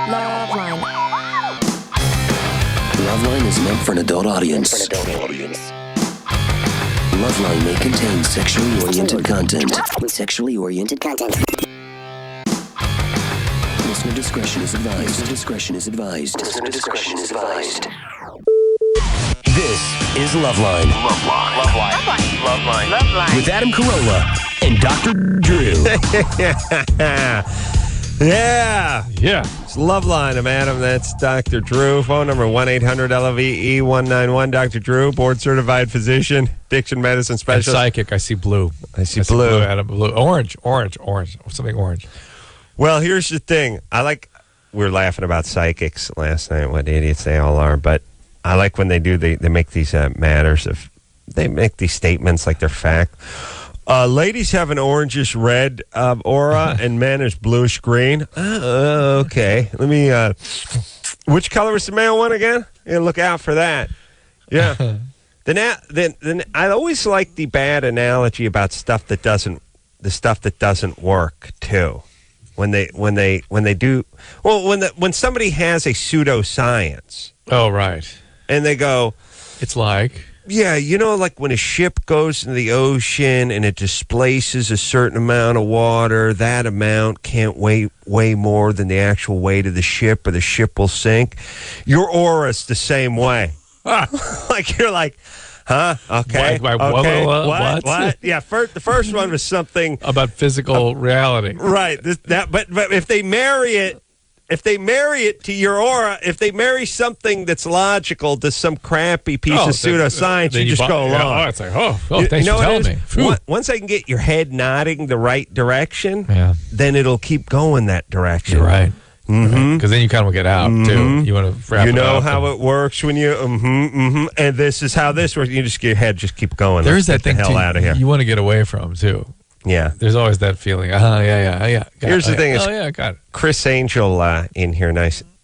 LoveLine. LoveLine is meant for an adult audience. LoveLine may contain sexually oriented content. Listener discretion is advised. This is LoveLine. LoveLine. With Adam Carolla and Dr. Drew. Yeah. It's LoveLine. I'm Adam. That's Dr. Drew. Phone number 1-800-LOVE-191. Dr. Drew, board-certified physician, addiction medicine And specialist. psychic. I see blue. I see blue. Adam, blue. Orange. Something orange. Well, here's the thing. We were laughing about psychics last night, what idiots they all are, but I like when they make these they make these statements like they're fact. Ladies have an orangish red aura and men is bluish green. Okay. Let me, which color is the male one again? Yeah, look out for that. Yeah. Then I always like the bad analogy about the stuff that doesn't work too. When somebody has a pseudoscience. Oh, right. And they go, it's like... Yeah, like when a ship goes into the ocean and it displaces a certain amount of water, that amount can't weigh more than the actual weight of the ship or the ship will sink. Your aura's the same way. Like you're like, huh? Okay. Okay. What? Yeah, the first one was something about physical reality. Right. But if they marry it to your aura, if they marry something that's logical to some crappy piece of pseudoscience, you just go along. It's like, thanks for telling me. Once I can get your head nodding the right direction, then it'll keep going that direction. You're right. Mm-hmm. Because then you kind of get out, too. You want to wrap it up. How it works when you, and this is how this works. You just get your head, just keep going. There's that thing, the hell out of here. You want to get away from, too. Yeah. There's always that feeling. Yeah. Here's the thing. Got it. Chris Angel in here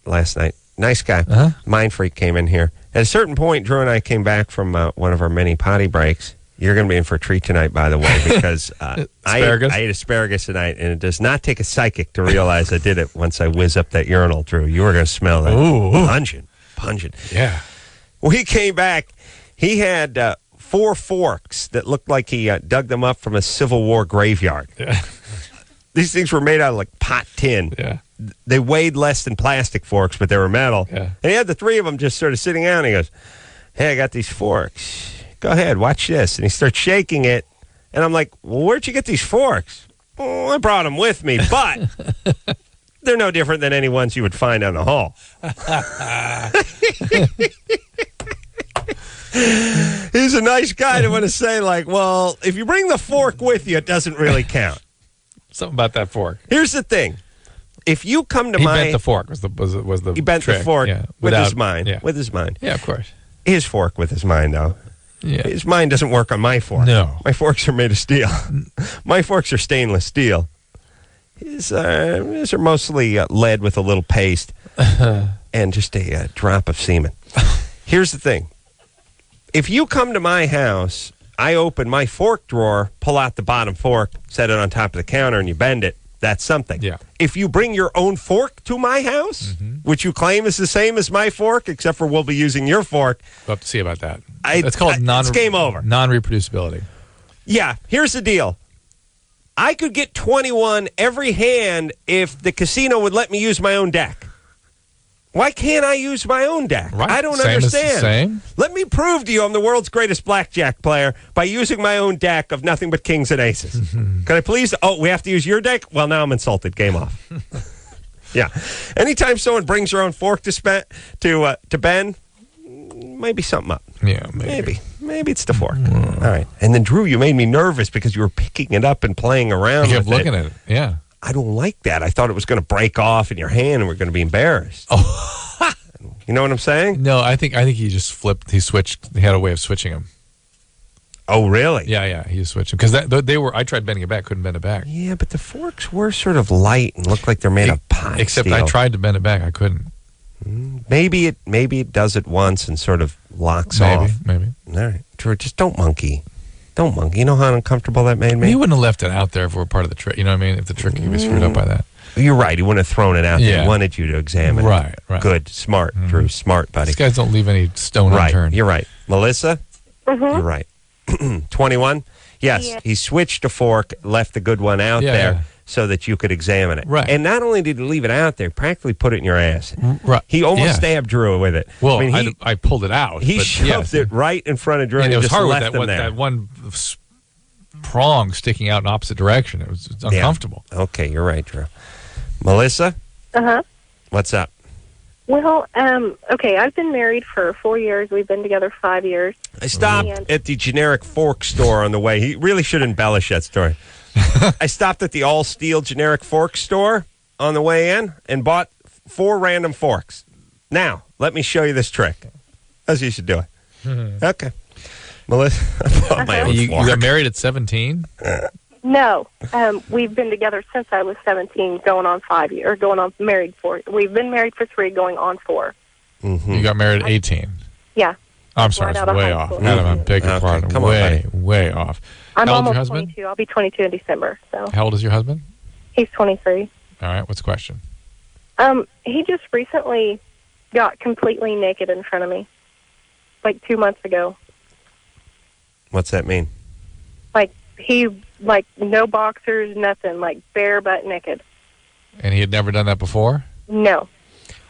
last night. Nice guy. Uh-huh. Mind freak came in here. At a certain point, Drew and I came back from one of our many potty breaks. You're going to be in for a treat tonight, by the way, because I ate asparagus tonight, and it does not take a psychic to realize I did it once I whiz up that urinal, Drew. You were going to smell that. Ooh. Pungent. Yeah. We came back. He had 4 forks that looked like he dug them up from a Civil War graveyard. Yeah. These things were made out of like pot tin. Yeah. They weighed less than plastic forks, but they were metal. Yeah. And he had the 3 of them just sort of sitting out, and he goes, hey, I got these forks. Go ahead, watch this. And he starts shaking it, and I'm like, well, where'd you get these forks? Oh, I brought them with me, but they're no different than any ones you would find on the hall. He's a nice guy to want to say, like, well, if you bring the fork with you, it doesn't really count. Something about that fork. Here's the thing. If you come to he bent the fork was the he bent trick. the fork with his mind. Yeah. With his mind. Yeah, of course. His fork with his mind, though. Yeah. His mind doesn't work on my fork. No. My forks are made of steel. My forks are stainless steel. His are mostly lead with a little paste and just a drop of semen. Here's the thing. If you come to my house, I open my fork drawer, pull out the bottom fork, set it on top of the counter, and you bend it. That's something. Yeah. If you bring your own fork to my house, which you claim is the same as my fork, except for we'll be using your fork. We'll have to see about that. It's called it's game over. Non-reproducibility. Yeah. Here's the deal. I could get 21 every hand if the casino would let me use my own deck. Why can't I use my own deck? Right. I don't Same understand. As the same. Let me prove to you I'm the world's greatest blackjack player by using my own deck of nothing but kings and aces. Can I please? Oh, we have to use your deck? Well, now I'm insulted. Game off. Yeah. Anytime someone brings their own fork to bend, maybe something up. Yeah, maybe. Maybe it's the fork. All right. And then, Drew, you made me nervous because you were picking it up and playing around with it. You kept looking at it. Yeah. I don't like that. I thought it was going to break off in your hand and we're going to be embarrassed. Oh. You know what I'm saying? No, I think he just flipped. He switched. He had a way of switching them. Oh, really? Yeah. He switched them because they were. I tried bending it back, couldn't bend it back. Yeah, but the forks were sort of light and looked like they're made of pot. Except steel. I tried to bend it back, I couldn't. Maybe it does it once and sort of locks off. Maybe. All right, Drew, just don't monkey. You know how uncomfortable that made me? He wouldn't have left it out there if it were part of the trick. You know what I mean? If the trick, he was screwed up by that. You're right. He wouldn't have thrown it out there. Yeah. He wanted you to examine it. Right. Good. Smart, Drew. Smart, buddy. These guys don't leave any stone Right. unturned. You're right. Melissa? You're right. 21? Yes. Yeah. He switched a fork, left the good one out there Yeah. so that you could examine it. Right. And not only did he leave it out there, practically put it in your ass. Right. He almost Yeah. stabbed Drew with it. Well, I mean, I pulled it out. he but shoved yes. it right in front of Drew And and it was just hard with left that him there. that one prong sticking out in opposite direction. It was uncomfortable. Okay, you're right, Drew. Melissa? Uh-huh. What's up? Well, okay, I've been married for 4 years. We've been together 5 years. I stopped at the generic fork store on the way. He really should embellish that story. I stopped at the all-steel generic fork store on the way in and bought 4 random forks. Now, let me show you this trick. As you should do it. Okay. Melissa, I bought my own You fork. got married at 17? No, we've been together since I was 17, going on 5 years, or going on married 4. We've been married for 3, going on 4. You got married at 18? Yeah. I'm sorry, Right it's out of way high off. school. Adam, I'm begging your Okay, pardon. come on, Way off. I'm How old's your almost husband? 22. I'll be 22 in December. So How old is your husband? he's 23. All right, what's the question? He just recently got completely naked in front of me, like 2 months ago. What's that mean? Like no boxers, nothing, like bare butt naked. And he had never done that before? No.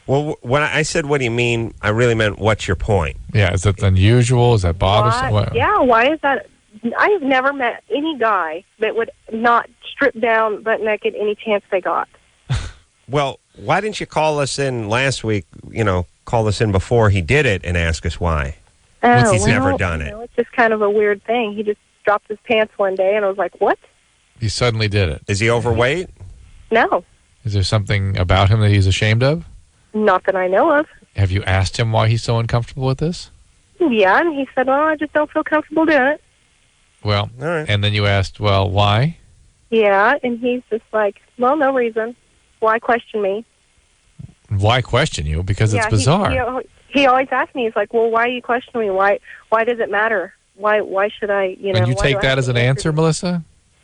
Well, when I said, what do you mean, I really meant, what's your point? Yeah, is that unusual? Is that bothersome? Why? Yeah, why is that? I've never met any guy that would not strip down butt naked any chance they got. Well, why didn't you call us in last week, call us in before he did it and ask us why? He's never done it. It's just kind of a weird thing. He just dropped his pants one day, and I was like, what? He suddenly did it. Is he overweight? No, Is there something about him that he's ashamed of? not that I know of. Have you asked him why he's so uncomfortable with this? Yeah, and he said, well, I just don't feel comfortable doing it. Well, All right. and then you asked, well, why? Yeah, and he's just like, well, no reason. Why question me? Why question you? Because it's bizarre. He always asks me, he's like, well, why are you questioning me? Why does it matter? Why should I, And you why do take I that have as to an answer, you? Melissa?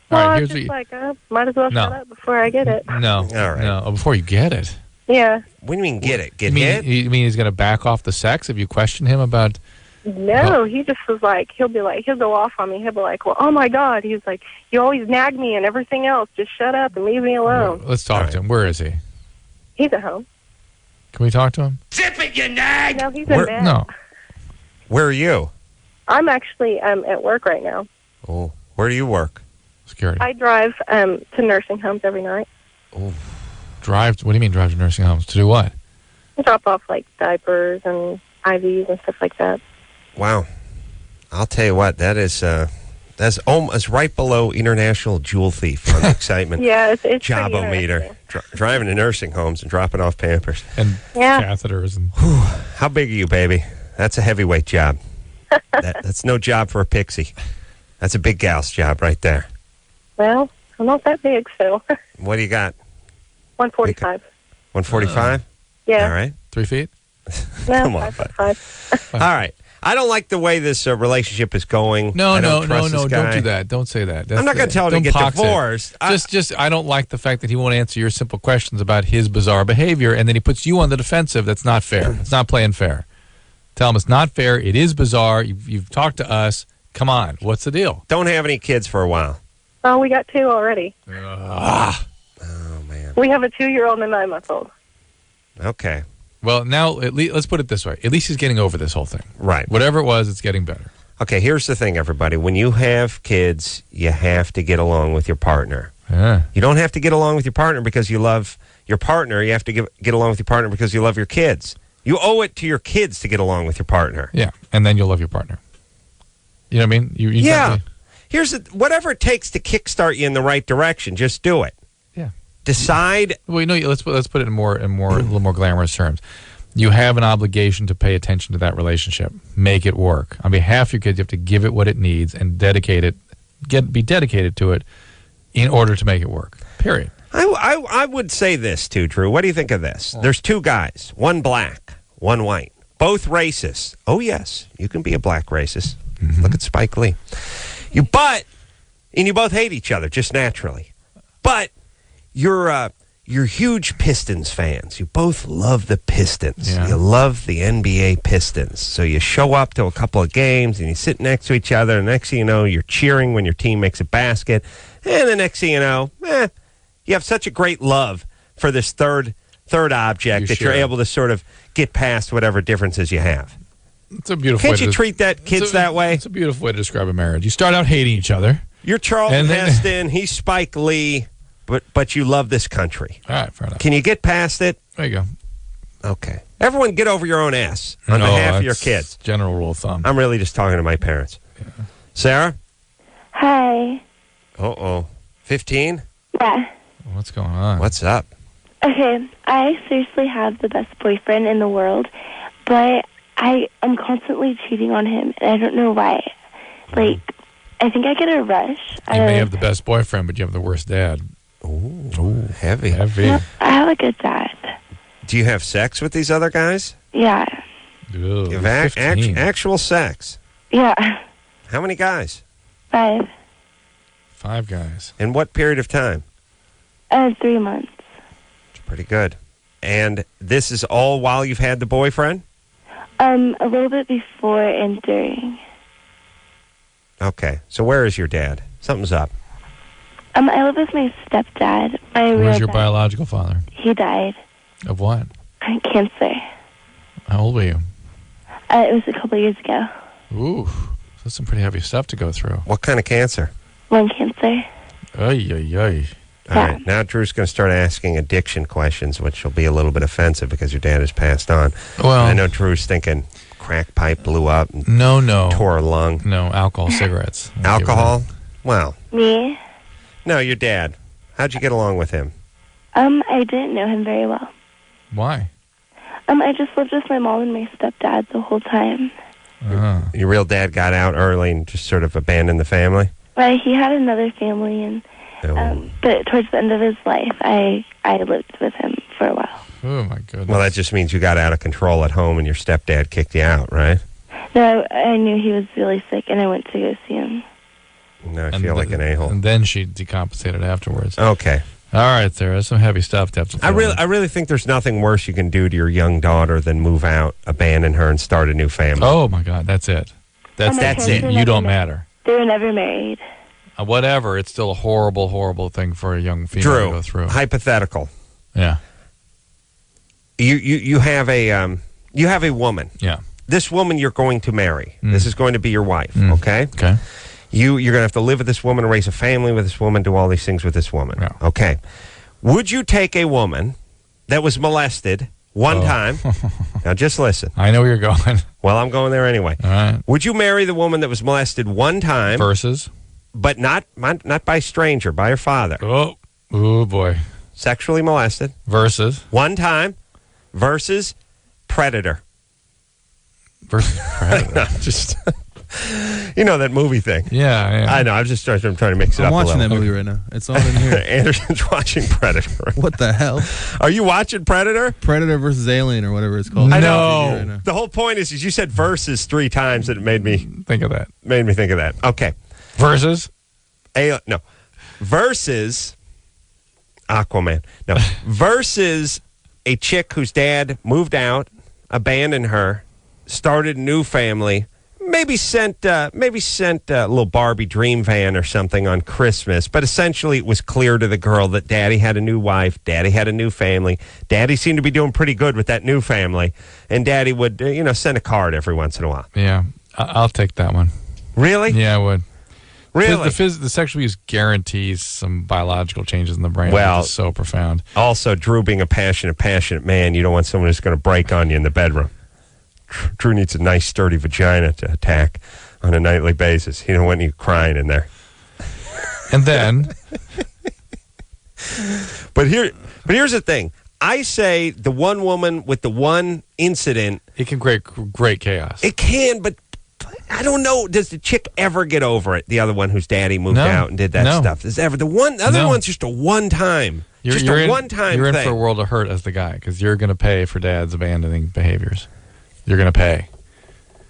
Well, All right, it's here's just like, might as well No. shut up before I get it. No. All right. No, before you get it. Yeah. What do you mean, get it? Get you hit? mean he's going to back off the sex if you question him about... No, he just was like, he'll go off on me. He'll be like, well, oh my God. He's like, you always nag me and everything else. Just shut up and leave me alone. Let's talk to him. Where is he? He's at home. Can we talk to him? Zip it, you nag! No, he's in bed. No. Where are you? I'm actually at work right now. Oh, where do you work? Security. I drive to nursing homes every night. Drive? What do you mean drive to nursing homes? To do what? I drop off like diapers and IVs and stuff like that. Wow. I'll tell you what, that's almost right below international jewel thief on the excitement. Yeah, it's pretty Job-o-meter. interesting. Driving to nursing homes and dropping off Pampers. And Yeah. catheters. And How big are you, baby? That's a heavyweight job. That's no job for a pixie. That's a big gal's job right there. Well, I'm not that big, so What do you got? 145. 145? Yeah. All right. 3 feet? No, Come on, 5'5". All right. I don't like the way this relationship is going. No, I no, don't trust this don't guy. do that. Don't say that. I'm not going to tell him to don't get pox it. divorced. I don't like the fact that he won't answer your simple questions about his bizarre behavior, and then he puts you on the defensive. That's not fair. It's not playing fair. Tell him it's not fair. It is bizarre. You've talked to us. Come on. What's the deal? Don't have any kids for a while. Oh, we got 2 already. Oh, man. We have a 2-year-old and a 9-month-old. Okay. Well, now, let's put it this way. At least he's getting over this whole thing. Right. Whatever it was, it's getting better. Okay, here's the thing, everybody. When you have kids, you have to get along with your partner. Yeah. You don't have to get along with your partner because you love your partner. You have to get along with your partner because you love your kids. You owe it to your kids to get along with your partner. Yeah, and then you'll love your partner. You know what I mean? You Yeah. Whatever it takes to kickstart you in the right direction, just do it. Yeah. Decide. Well, let's put it in a little more glamorous terms. You have an obligation to pay attention to that relationship. Make it work. On behalf of your kids, you have to give it what it needs and be dedicated to it in order to make it work. Period. I would say this too, Drew. What do you think of this? There's 2 guys, one black, one white, both racist. Oh yes, you can be a black racist. Mm-hmm. Look at Spike Lee. You both hate each other just naturally. But you're you're huge Pistons fans. You both love the Pistons. Yeah. You love the NBA Pistons. So you show up to a couple of games and you sit next to each other. And next thing you know, you're cheering when your team makes a basket. And the next thing you know, you have such a great love for this third object that you're able to sort of get past whatever differences you have. It's a beautiful. Can't you treat kids that way? It's a beautiful way to describe a marriage. You start out hating each other. You're Charlton Heston. He's Spike Lee. But you love this country. All right, fair enough. Can you get past it? There you go. Okay. Everyone get over your own ass on behalf of your kids. General rule of thumb. I'm really just talking to my parents. Yeah. Sarah? Hi. 15? Yeah. What's going on? What's up? Okay, I seriously have the best boyfriend in the world, but I am constantly cheating on him, and I don't know why. Like, I think I get a rush. You may have the best boyfriend, but you have the worst dad. Ooh, heavy. No, I have a good dad. Do you have sex with these other guys? Yeah. You have actual sex? Yeah. How many guys? 5. 5 guys. In what period of time? 3 months. It's pretty good. And this is all while you've had the boyfriend? A little bit before and during. Okay. So where is your dad? Something's up. I live with my stepdad. Where's your biological father? He died. Of what? Cancer. How old were you? It was a couple years ago. Ooh. That's some pretty heavy stuff to go through. What kind of cancer? Lung cancer. Ay, ay, ay. All right. Now Drew's going to start asking addiction questions, which will be a little bit offensive because your dad has passed on. Well, I know Drew's thinking crack pipe blew up and no. tore a lung. No, alcohol, cigarettes. Alcohol? Well. Me? No, your dad. How'd you get along with him? I didn't know him very well. Why? I just lived with my mom and my stepdad the whole time. Your real dad got out early and just sort of abandoned the family? He had another family, and but towards the end of his life, I lived with him for a while. Oh, my goodness. Well, that just means you got out of control at home and your stepdad kicked you out, right? No, I knew he was really sick, and I went to go see him. No, I feel like an a-hole. And then she decompensated afterwards. Okay. All right, Sarah. Some heavy stuff to have to I really think there's nothing worse you can do to your young daughter than move out, abandon her, and start a new family. Oh, my God. That's it. That's it. You don't matter. They were never married. Whatever. It's still a horrible, horrible thing for a young female to go through. Hypothetical. Yeah. You have a woman. Yeah. This woman you're going to marry. This is going to be your wife. Okay. Okay. You're going to have to live with this woman, raise a family with this woman, do all these things with this woman. Yeah. Okay. Would you take a woman that was molested one time? Now, just listen. I know where you're going. Well, I'm going there anyway. All right. Would you marry the woman that was molested one time? Versus? But not by a stranger, by her father. Oh, boy. Sexually molested. Versus? One time. Versus predator. Versus predator. Just... You know that movie thing. Yeah. I know. I'm trying to mix it up. I'm watching a that movie right now. It's on in here. Anderson's watching Predator. What the hell? Are you watching Predator? Predator versus Alien or whatever it's called. I know. Right The whole point is you said versus 3 times and it made me think of that. Okay. Versus? No. Versus Aquaman. No. Versus a chick whose dad moved out, abandoned her, started a new family. Maybe sent a little Barbie dream van or something on Christmas, but essentially it was clear to the girl that Daddy had a new wife, Daddy had a new family, Daddy seemed to be doing pretty good with that new family, and Daddy would send a card every once in a while. Yeah, I'll take that one. Really? Yeah, I would. Really? The sexual use guarantees some biological changes in the brain. Well, it's so profound. Also, Drew being a passionate man, you don't want someone who's going to break on you in the bedroom. Drew needs a nice, sturdy vagina to attack on a nightly basis. He don't want you crying in there. And then... But here's the thing. I say the one woman with the one incident... It can create great chaos. It can, but I don't know. Does the chick ever get over it? The other one whose daddy moved out and did that stuff. Does ever? The other one's just a one-time. Just a one-time thing. You're in for a world of hurt as the guy because you're going to pay for dad's abandoning behaviors. You're going to pay.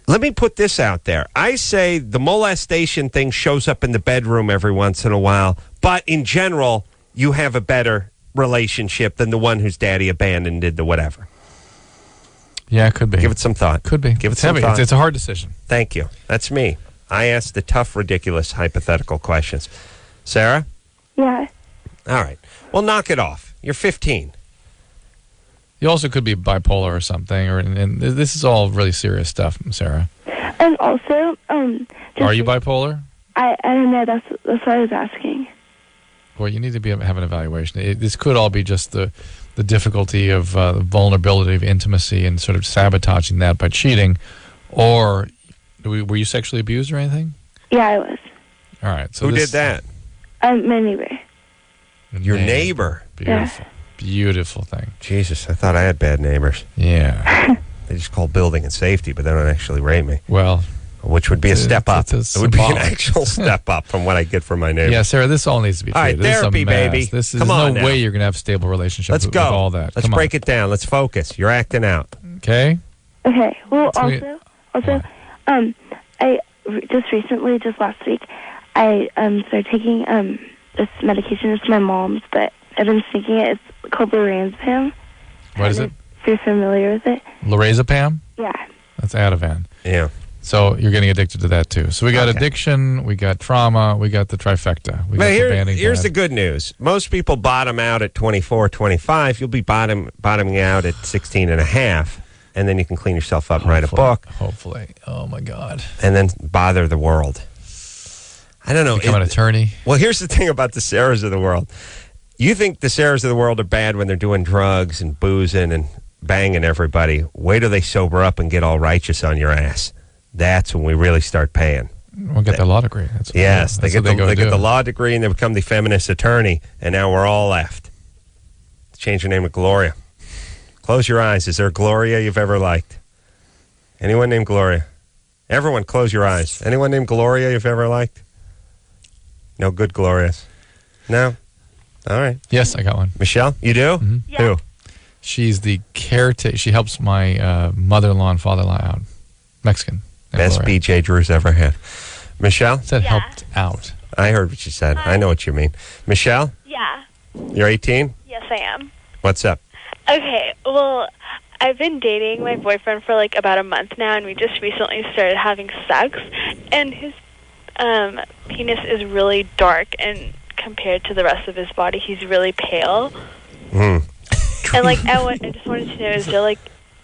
Let me put this out there. I say the molestation thing shows up in the bedroom every once in a while, but in general, you have a better relationship than the one whose daddy abandoned and did the whatever. Yeah, it could be. Give it some thought. Could be. Give it It's some heavy. thought. It's a hard decision. Thank you. That's me. I ask the tough, ridiculous, hypothetical questions. Sarah? Yeah. All right. Well, knock it off. You're 15. You also could be bipolar or something, and this is all really serious stuff, Sarah. And also, Are you bipolar? I don't know. That's what I was asking. Well, you need to have an evaluation. This could all be just the difficulty of the vulnerability of intimacy and sort of sabotaging that by cheating, or were you sexually abused or anything? Yeah, I was. All right. So Who did that? My neighbor. Your neighbor. Beautiful. Yeah. Beautiful thing. Jesus, I thought I had bad neighbors. Yeah. They just call building and safety, but they don't actually rape me, Well, which would be a step up. it's It would be an symbolic. actual step up from what I get from my neighbor. yeah, Sarah, this all needs to be All right, treated. This is a therapy, mess. baby. There's Come on no now. way you're going to have a stable relationship Let's with go. all that. Let's break it down. Let's focus. You're acting out. Okay? Okay. Well, Sweet. also, just last week, I started taking this medication. It's my mom's, but I've been thinking it's called lorazepam. What is it? If you're familiar with it. Lorazepam? Yeah. That's Ativan. Yeah. So you're getting addicted to that too. So we got Okay. addiction, we got trauma, we got the trifecta. We got But the banning here's the pad. good news. Most people bottom out at 24, 25. You'll be bottoming out at 16 and a half, and then you can clean yourself up and write a book, Hopefully. Oh my God. and then bother the world. I don't know. Become an attorney. Well, here's the thing about the Sarahs of the world. You think the Sarahs of the world are bad when they're doing drugs and boozing and banging everybody. Wait till they sober up and get all righteous on your ass. That's when we really start paying. We'll get their law degree. That's what Yes, they that's what get go do. the law degree and they become the feminist attorney, and now we're all left. Change your name to Gloria. Close your eyes. Is there a Gloria you've ever liked? Anyone named Gloria? Everyone, close your eyes. Anyone named Gloria you've ever liked? No good Glorias. No? All right. Yes, I got one. Michelle, you do? Mhm. Yeah. Who? She's the caretaker. She helps my mother-in-law and father-in-law out. Mexican. Best Gloria. BJ Drew's ever had. Michelle? Said Yeah. helped out. I heard what you said. I know what you mean. Michelle, Yeah. you're 18? Yes, I am. What's up? Okay, well, I've been dating my boyfriend for like about a month now, and we just recently started having sex, and his penis is really dark, and compared to the rest of his body, he's really pale. Mm. And like, I just wanted to know, is there like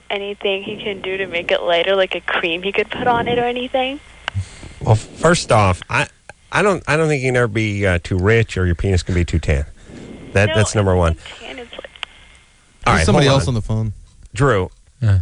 anything he can do to make it lighter, like a cream he could put on it or anything? Well, first off, I don't think you can ever be too rich or your penis can be too tan. That's number one. And it's like, All There's right, somebody hold else on the phone. Drew. Yeah.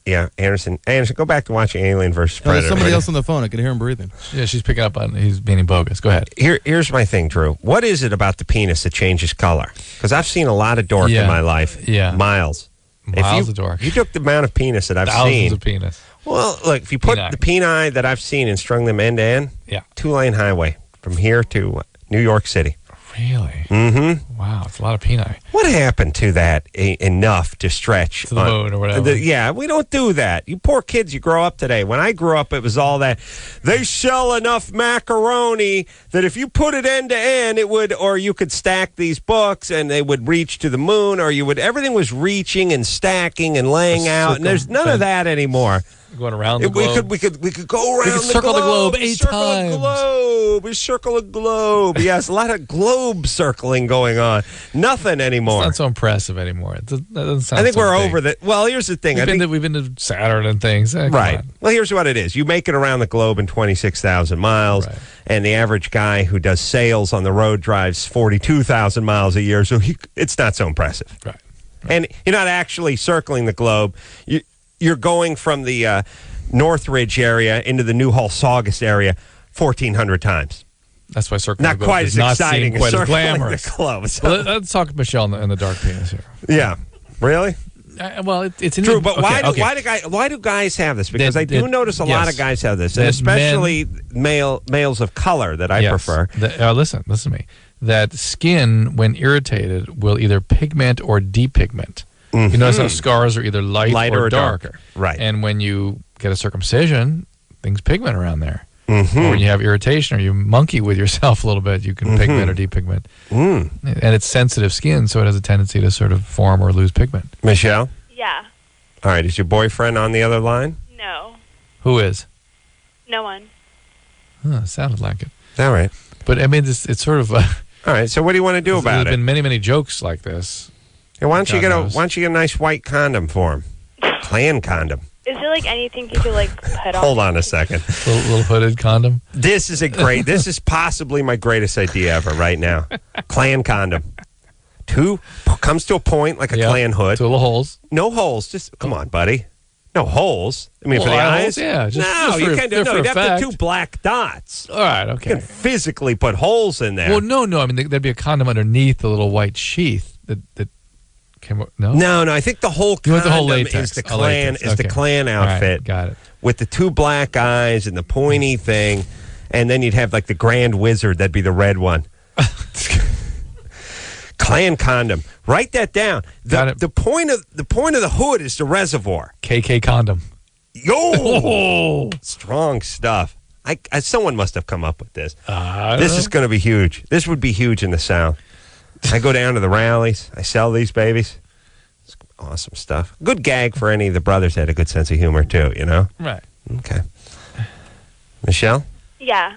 Yeah, Anderson, go back to watching Alien versus No, Predator. there's somebody else on the phone. I can hear him breathing. Yeah, she's picking up on he's being bogus. Go ahead. Here's my thing, Drew. What is it about the penis that changes color? Because I've seen a lot of dork Yeah. in my life. Yeah. Miles. Miles of dork. You took the amount of penis that I've Thousands seen. of penis. Well, look, if you put Peni. the peni that I've seen and strung them end to end, Yeah. 2-lane highway from here to New York City. Really? Mm-hmm. Wow, it's a lot of peni. What happened to that enough to stretch? To the moon or whatever. Yeah, we don't do that. You poor kids, you grow up today. When I grew up, it was all that. They sell enough macaroni that if you put it end to end, it would, or you could stack these books and they would reach to the moon, or you would, everything was reaching and stacking and laying out, and there's none of that anymore. Going around the globe. We could go around could circle the globe 8 circle times. A globe. We circle a globe. Yes, a lot of globe circling going on. Nothing anymore. It's not so impressive anymore. That doesn't sound I think so we're big. over that. Well, here's the thing. We've been to Saturn and things. Come Right. on. Well, here's what it is. You make it around the globe in 26,000 miles, Right. and the average guy who does sales on the road drives 42,000 miles a year, so it's not so impressive. Right. And you're not actually circling the globe. You're going from the Northridge area into the Newhall Saugus area 1,400 times. That's why circling Not the globe quite does as not exciting seem as quite as circling glamorous. the globe. So- Well, let's talk Michelle and the dark penis here. yeah. Really? Well, it's in True, but okay. why do guys have this? Because I do That- notice a lot yes. of guys have this, and That especially males of color that I Yes. prefer. Listen to me. That skin, when irritated, will either pigment or depigment. You notice how scars are either lighter or or dark. darker. Right. And when you get a circumcision, things pigment around there. Or when you have irritation or you monkey with yourself a little bit, you can pigment or depigment. And it's sensitive skin, so it has a tendency to sort of form or lose pigment. Michelle? Yeah. All right, is your boyfriend on the other line? No. Who is? No one. Sounded like it. All right. But I mean, it's sort of. All right. So what do you want to do about There's it? been many jokes like this. Hey, why don't you God knows. get a nice white condom for him? Clan condom. Is there like anything you could like put on? Hold on a second. Little hooded condom. This is possibly my greatest idea ever right now. Clan condom. Comes to a point like a clan hood. 2 little holes. No holes. Just come on, buddy. No holes. I mean, Well, for the eye eyes. holes, yeah, no, just you for- can't do. they're No, for you'd have the effect. 2 black dots. All right, You okay. can physically put holes in there. Well, no. I mean, there'd be a condom underneath the little white sheath that came. No. No. I think the whole You want the whole condom latex. is the Oh, clan latex, okay. clan All right, outfit. got it. With the 2 black eyes and the pointy thing, and then you'd have like the Grand Wizard. That'd be the red one. Clan condom. Write that down. Got it. The point of the hood is the reservoir. KK condom. Yo, strong stuff. Someone must have come up with this. This is going to be huge. This would be huge in the South. I go down to the rallies. I sell these babies. It's awesome stuff. Good gag for any of the brothers that had a good sense of humor too. You know. Right. Okay. Michelle. Yeah.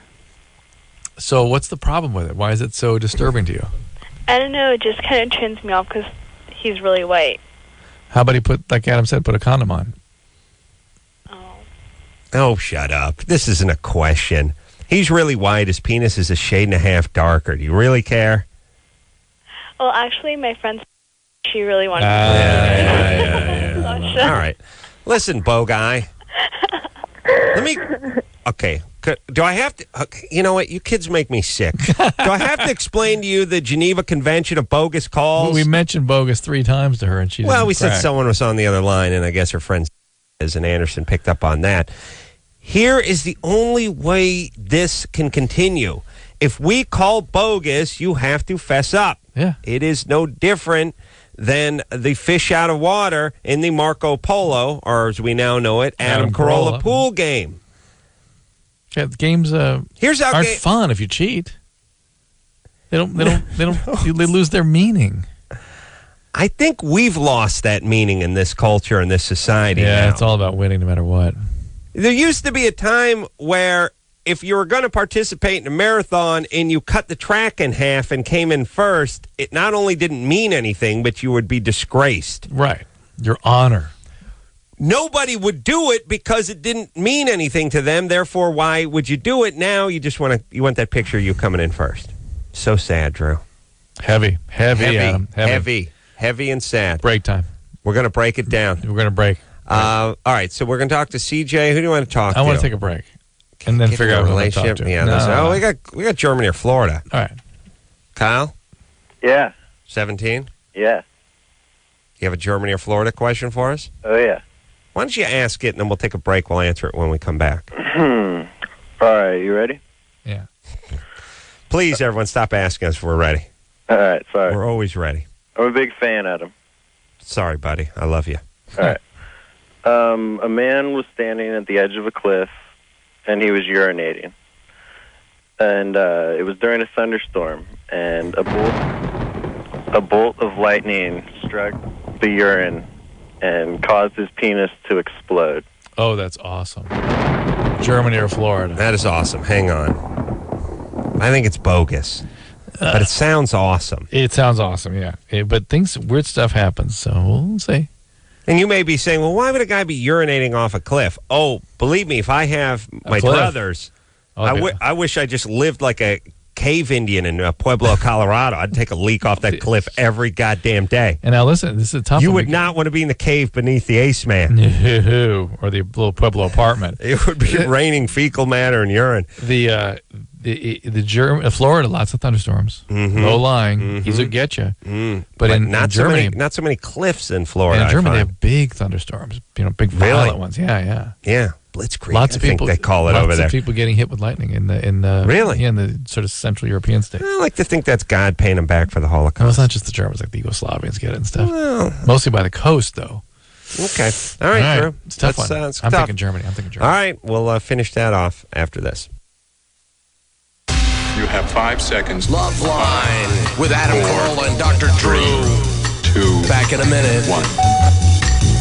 So what's the problem with it? Why is it so disturbing to you? I don't know. It just kind of turns me off because he's really white. How about he like Adam said, put a condom on? Oh, shut up. This isn't a question. He's really white. His penis is a shade and a half darker. Do you really care? Well, actually, my friend, she really wanted All right. Listen, Bo guy. Let me... Okay. Do I have to... Okay, you know what? You kids make me sick. Do I have to explain to you the Geneva Convention of bogus calls? We mentioned bogus 3 times to her, and she didn't we said crack. someone was on the other line, and I guess her friend and Anderson picked up on that. Here is the only way this can continue. If we call bogus, you have to fess up. Yeah. It is no different than the fish out of water in the Marco Polo, or as we now know it, Adam Carolla pool game. Yeah, the games Here's how aren't fun if you cheat. They lose their meaning. I think we've lost that meaning in this culture and this society. Yeah, now. it's all about winning no matter what. There used to be a time where if you were going to participate in a marathon and you cut the track in half and came in first, it not only didn't mean anything, but you would be disgraced. Right. Your honor. Nobody would do it because it didn't mean anything to them. Therefore, why would you do it now? You just want that picture of you coming in first. So sad, Drew. Heavy, Adam. Heavy and sad. Break time. We're going to break it down. We're going to break. All right, so we're going to talk to CJ. Who do you want to talk to? I want to take a break and then figure out who I talk to. Yeah, we got Germany or Florida. All right. Kyle? Yeah. 17? Yeah. You have a Germany or Florida question for us? Oh, yeah. Why don't you ask it, and then we'll take a break. We'll answer it when we come back. All right, you ready? Yeah. Please, everyone, stop asking us if we're ready. All right, sorry. We're always ready. I'm a big fan, Adam. Sorry, buddy. I love you. All right. A man was standing at the edge of a cliff, and he was urinating. And it was during a thunderstorm, and a bolt of lightning struck the urine and caused his penis to explode. Oh, that's awesome. Germany or Florida? That is awesome. Hang on. I think it's bogus, but it sounds awesome. It sounds awesome, yeah. But weird stuff happens, so we'll see. And you may be saying, well, why would a guy be urinating off a cliff? Oh, believe me, if I have my brothers, I wish I just lived like a cave Indian in Pueblo, Colorado. I'd take a leak off that cliff every goddamn day. And now listen, this is a tough You one. would not want to be in the cave beneath the Ace Man. Or the little Pueblo apartment. It would be raining fecal matter and urine. The Florida, lots of thunderstorms, low lying, easy to get you. But in Germany, not so many cliffs in Florida. In Germany, they have big thunderstorms. Big violent ones. Yeah. Blitzkrieg. Lots of people. They call it over there. Lots of people getting hit with lightning in the really? Yeah, in the sort of Central European states. I like to think that's God paying them back for the Holocaust. No, it's not just the Germans; like the Yugoslavians get it and stuff. Well, mostly by the coast, though. Okay. All right, Drew. It's a tough one. I'm thinking Germany. All right, we'll finish that off after this. You have 5 seconds. LoveLine with Adam Carolla and Dr. Drew. 2. Back in a minute. 1.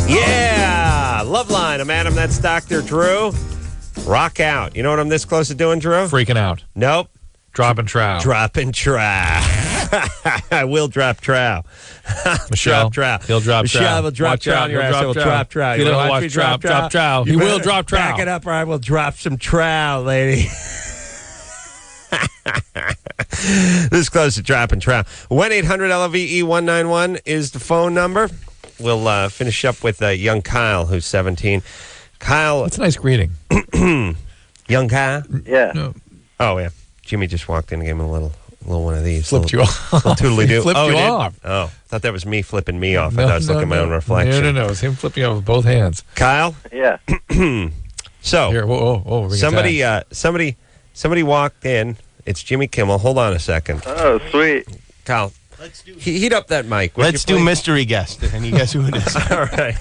Yeah, LoveLine. I'm Adam. That's Dr. Drew. Rock out. You know what I'm this close to doing, Drew? Freaking out. Nope. Dropping trow. Dropping trow. I will drop trow. Michelle. Drop trow. He'll drop trow. Michelle will drop Watch trow out, on your he'll ass. I will drop drop trow. trow. He You don't wanna watch me drop trow. You He will better drop trow. Back it up or I will drop some trow, lady. This close to dropping trow. 1-800-LOVE-191 is the phone number. We'll finish up with young Kyle, who's 17. Kyle. That's a nice greeting. Young Kyle? Yeah. No. Oh, yeah. Jimmy just walked in and gave him a little one of these. Flipped you off. Little toodly-doo. He flipped he you did? off. Oh, I thought that was me flipping me off. I thought I was looking at my own reflection. No. It was him flipping you off with both hands. Kyle? Yeah. So, Here, whoa. somebody walked in. It's Jimmy Kimmel. Hold on a second. Oh, sweet. Kyle, heat up that mic. would Let's you do please? mystery guest, and you guess who it is. All right.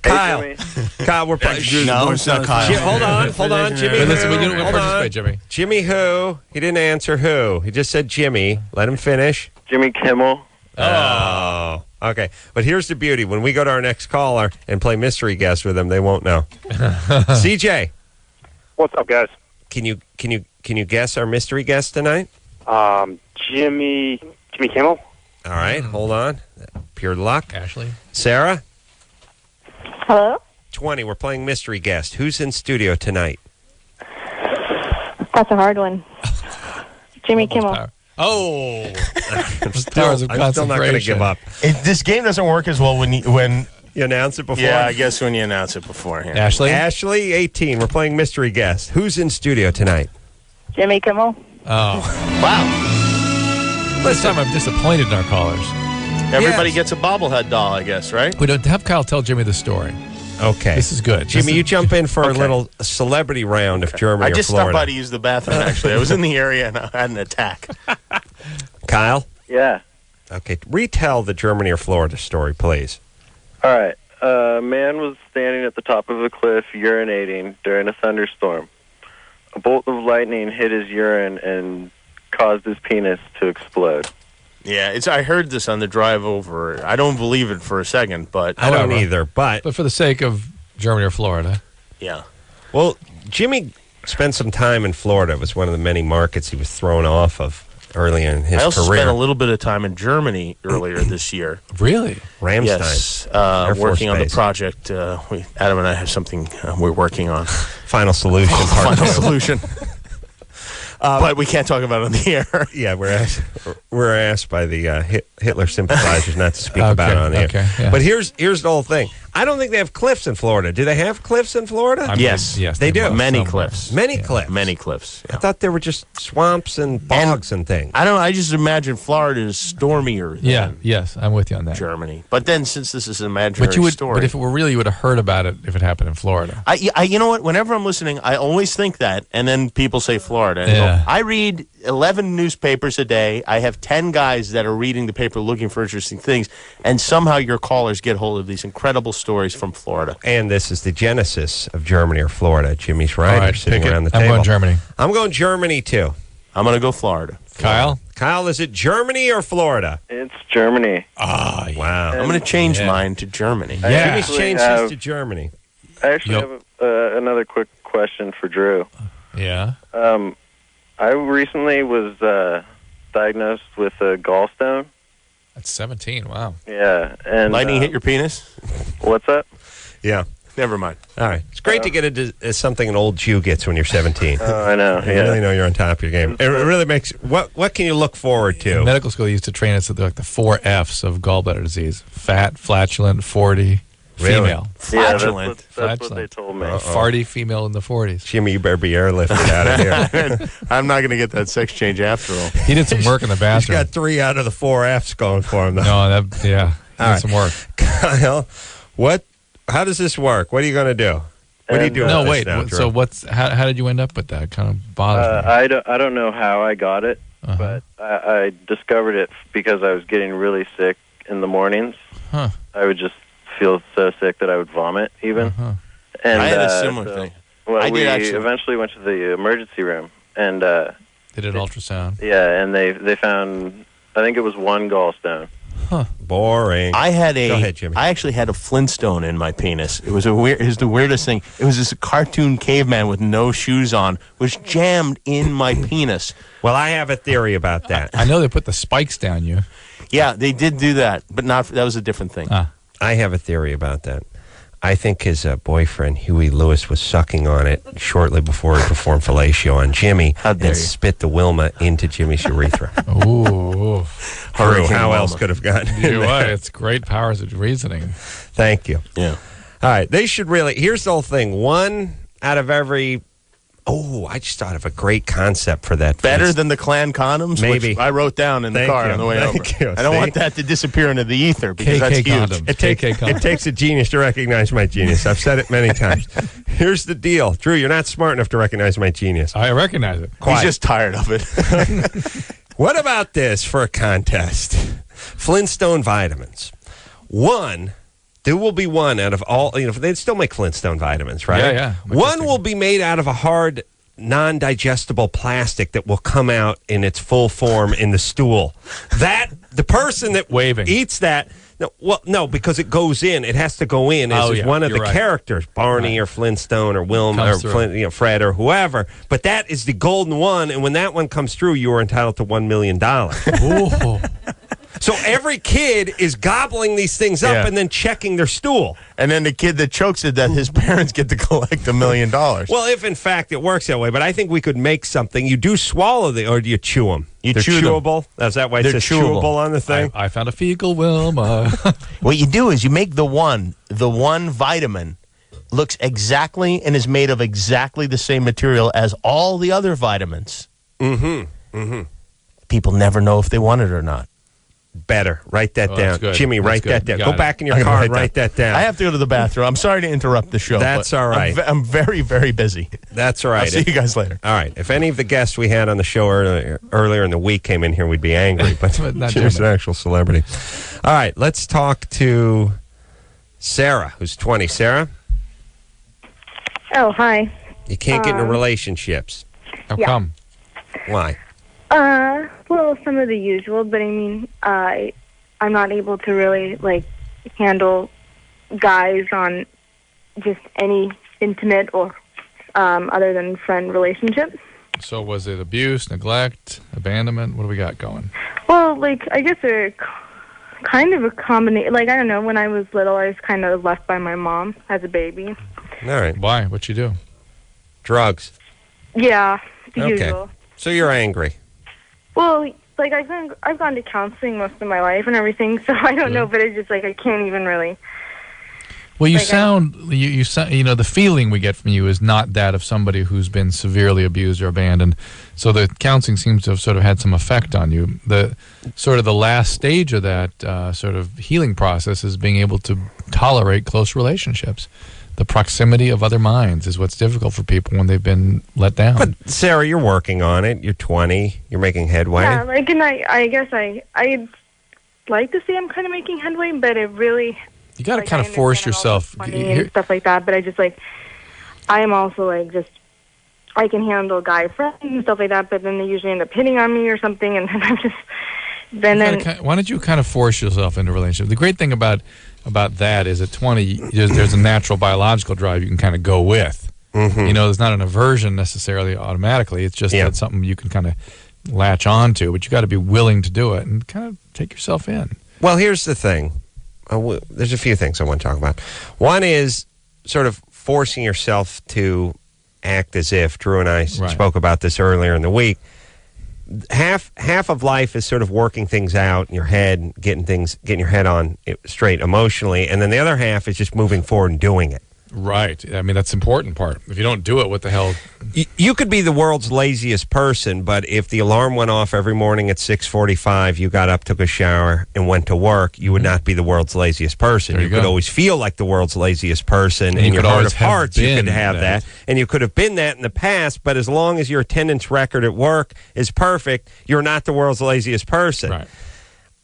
Hey, Kyle, we're playing. No, it's not Kyle. Hold on, Jimmy. Wait, listen, who? we don't Hold participate, on. Jimmy. Jimmy who? He didn't answer who. He just said Jimmy. Let him finish. Jimmy Kimmel. Oh. Okay. But here's the beauty. When we go to our next caller and play mystery guest with them, they won't know. CJ, What's up, guys? can you guess our mystery guest tonight? Jimmy Kimmel. All right, hold on. Pure luck. Ashley. Sarah, Hello? 20. We're playing mystery guest. Who's in studio tonight? That's a hard one. Jimmy Kimmel. Power. Oh. I'm Powers of still not going to give up. This game doesn't work as well when You announce it before? I guess when you announce it beforehand. Ashley. Ashley, 18. We're playing mystery guest. Who's in studio tonight? Jimmy Kimmel. Oh. Wow. This time I'm disappointed in our callers. Everybody Yes. gets a bobblehead doll, I guess, right? We don't have Kyle tell Jimmy the story. Okay. This is good. Jimmy, you jump in for Okay. a little celebrity round of Germany I just or Florida. stopped by to use the bathroom, actually. I was in the area and I had an attack. Kyle? Yeah. Okay. Retell the Germany or Florida story, please. All right. A man was standing at the top of a cliff urinating during a thunderstorm. A bolt of lightning hit his urine and caused his penis to explode. Yeah, I heard this on the drive over. I don't believe it for a second, but I don't However. either, but But for the sake of Germany or Florida. yeah. well, Jimmy spent some time in Florida. It was one of the many markets he was thrown off of early in his I also career. spent a little bit of time in Germany earlier this year. Really? Ramstein. Yes, Air Force working on the Base. project. Adam and I have something we're working on. Final Solution Part Final 2. solution. But we can't talk about it on the air. Yeah, we're asked by the Hitler sympathizers not to speak about it on the air. okay, yeah. But here's the whole thing. I don't think they have cliffs in Florida. Do they have cliffs in Florida? Yes. Yes, They do. must Many somewhere. cliffs. Many cliffs. Many cliffs. I Yeah. thought they were just swamps and bogs and things. I just imagine Florida is stormier than Yeah, yes, I'm with you on that. Germany. But then, since this is an imaginary But you would, story, but if it were real, you would have heard about it if it happened in Florida. you know what? Whenever I'm listening, I always think that, and then people say Florida. And Yeah. I read 11 newspapers a day. I have 10 guys that are reading the paper looking for interesting things, and somehow your callers get hold of these incredible stories from Florida. And this is the genesis of Germany or Florida. Jimmy's right. All They're right, sitting pick it. around the I'm table. going Germany. I'm going Germany, too. I'm going to go Florida. Kyle? Kyle, is it Germany or Florida? It's Germany. Ah, Wow. I'm going to change Yeah. mine to Germany. I Yeah. Jimmy's actually changed have- his to Germany. I actually Yep. have another quick question for Drew. Yeah. I recently was diagnosed with a gallstone. That's 17. Wow. Yeah, and Lightning hit your penis? what's up? Yeah. Never mind. All right. It's great to get something an old Jew gets when you're 17. I know. You Yeah. really know you're on top of your game. It really makes... What can you look forward to? In medical school, they used to train us at like the 4 Fs of gallbladder disease: fat, flatulent, 40, Really? female. Yeah, that's Flatulent. what they Flatulent. told me. Farty female in the 40s. Jimmy, you better be airlifted out of here. I'm not going to get that sex change after all. He did some work in the He's bathroom. got 3 out of the 4 Fs going for him, though. No, that yeah, he All did right. some work. Kyle, how does this work? What are you going to do? What do you do? No, with this wait. now, So Drew? how did you end up with that? Kind of bothers me. I don't know how I got it, but I discovered it because I was getting really sick in the mornings. Huh. I would just feel so sick that I would vomit even. And I had a similar thing. Well, we actually. eventually went to the emergency room, and They did ultrasound. yeah, and they found, I think it was one gallstone. Boring. I had a. Go ahead, Jimmy. I actually had a Flintstone in my penis. It was it was the weirdest thing. It was this cartoon caveman with no shoes on, was jammed in my penis. Well, I have a theory about that. I know they put the spikes down you. Yeah, they did do that, but not. That was a different thing. I have a theory about that. I think his boyfriend, Huey Lewis, was sucking on it shortly before he performed fellatio on Jimmy dare you. and spit the Wilma into Jimmy's urethra. Ooh. Drew, Hurricane how Wilma. else could have gotten in You're there? right. It's great powers of reasoning. Thank you. Yeah. All right. They should really. Here's the whole thing. One out of every. Oh, I just thought of a great concept for that. Better than the Klan condoms, Maybe. which I wrote down in the Thank car you. on the way Thank over. you. I don't See? want that to disappear into the ether because that's KK huge. condom. It takes, KK condom. it takes a genius to recognize my genius. I've said it many times. Here's the deal. Drew, you're not smart enough to recognize my genius. I recognize it. He's just tired of it. What about this for a contest? Flintstone vitamins. There will be one out of all, they'd still make Flintstone vitamins, right? Yeah. One will be made out of a hard, non-digestible plastic that will come out in its full form in the stool. The person that Waving. eats that, no, because it goes in. It has to go in as one of the you're right. characters, Barney or Flintstone or Wilma or Comes through. Fred or whoever. But that is the golden one, and when that one comes through, you are entitled to $1 million. Ooh. So every kid is gobbling these things up Yeah. and then checking their stool. And then the kid that chokes it, that his parents get to collect $1 million. Well, if in fact it works that way, but I think we could make something. You do swallow or do you chew them? They're chew them. chewable. Is that why it They're says chewable. chewable on the thing? I found a fecal Wilma. What you do is you make the one vitamin looks exactly and is made of exactly the same material as all the other vitamins. People never know if they want it or not. Better. Write that Oh, down. that's good. Jimmy, That's write good. that down. Got Go it. back in your I'm gonna car and write that down. I have to go to the bathroom. I'm sorry to interrupt the show. That's but all right. I'm very, very busy. That's all right. I'll see you guys later. All right. If any of the guests we had on the show earlier in the week came in here, we'd be angry. But Not she's an Jimmy. actual celebrity. All right. Let's talk to Sarah, who's 20. Sarah, Oh, hi. you can't get into relationships. How come? Why? Well, some of the usual, but I mean, I'm not able to really, handle guys on just any intimate or other than friend relationship. So was it abuse, neglect, abandonment? What do we got going? Well, I guess they're kind of a combination. I don't know, when I was little, I was kind of left by my mom as a baby. All right. Why? What'd you do? Drugs. Yeah, the Okay. usual. So you're angry. Well, I've gone to counseling most of my life and everything, so I don't know, but it's just I can't even really. Well, you sound, you sound, the feeling we get from you is not that of somebody who's been severely abused or abandoned. So the counseling seems to have sort of had some effect on you. The last stage of that sort of healing process is being able to tolerate close relationships. The proximity of other minds is what's difficult for people when they've been let down. But Sarah, you're working on it. You're 20. You're making headway. Yeah, and I guess I'd like to say I'm kind of making headway, but it really. You got to I kind of force understand all yourself. the money and stuff like that, but I just I am also I can handle guy friends and stuff like that, but then they usually end up hitting on me or something, and then I'm just Why don't you kind of force yourself into a relationship? The great thing about that is at 20, there's a natural biological drive you can kind of go with. Mm-hmm. There's not an aversion necessarily automatically. It's just that's something you can kind of latch on to, but you got to be willing to do it and kind of take yourself in. Well, here's the thing. There's a few things I want to talk about. One is sort of forcing yourself to act as if. Drew and I spoke about this earlier in the week. Half of life is sort of working things out in your head, getting your head on straight emotionally, and then the other half is just moving forward and doing it. Right. I mean, that's the important part. If you don't do it, what the hell? You could be the world's laziest person, but if the alarm went off every morning at 6:45, you got up, took a shower, and went to work, you would not be the world's laziest person. There You you could go. always feel like the world's laziest person. And you In your could heart always of have hearts, you could been have that. And you could have been that in the past, but as long as your attendance record at work is perfect, you're not the world's laziest person. Right.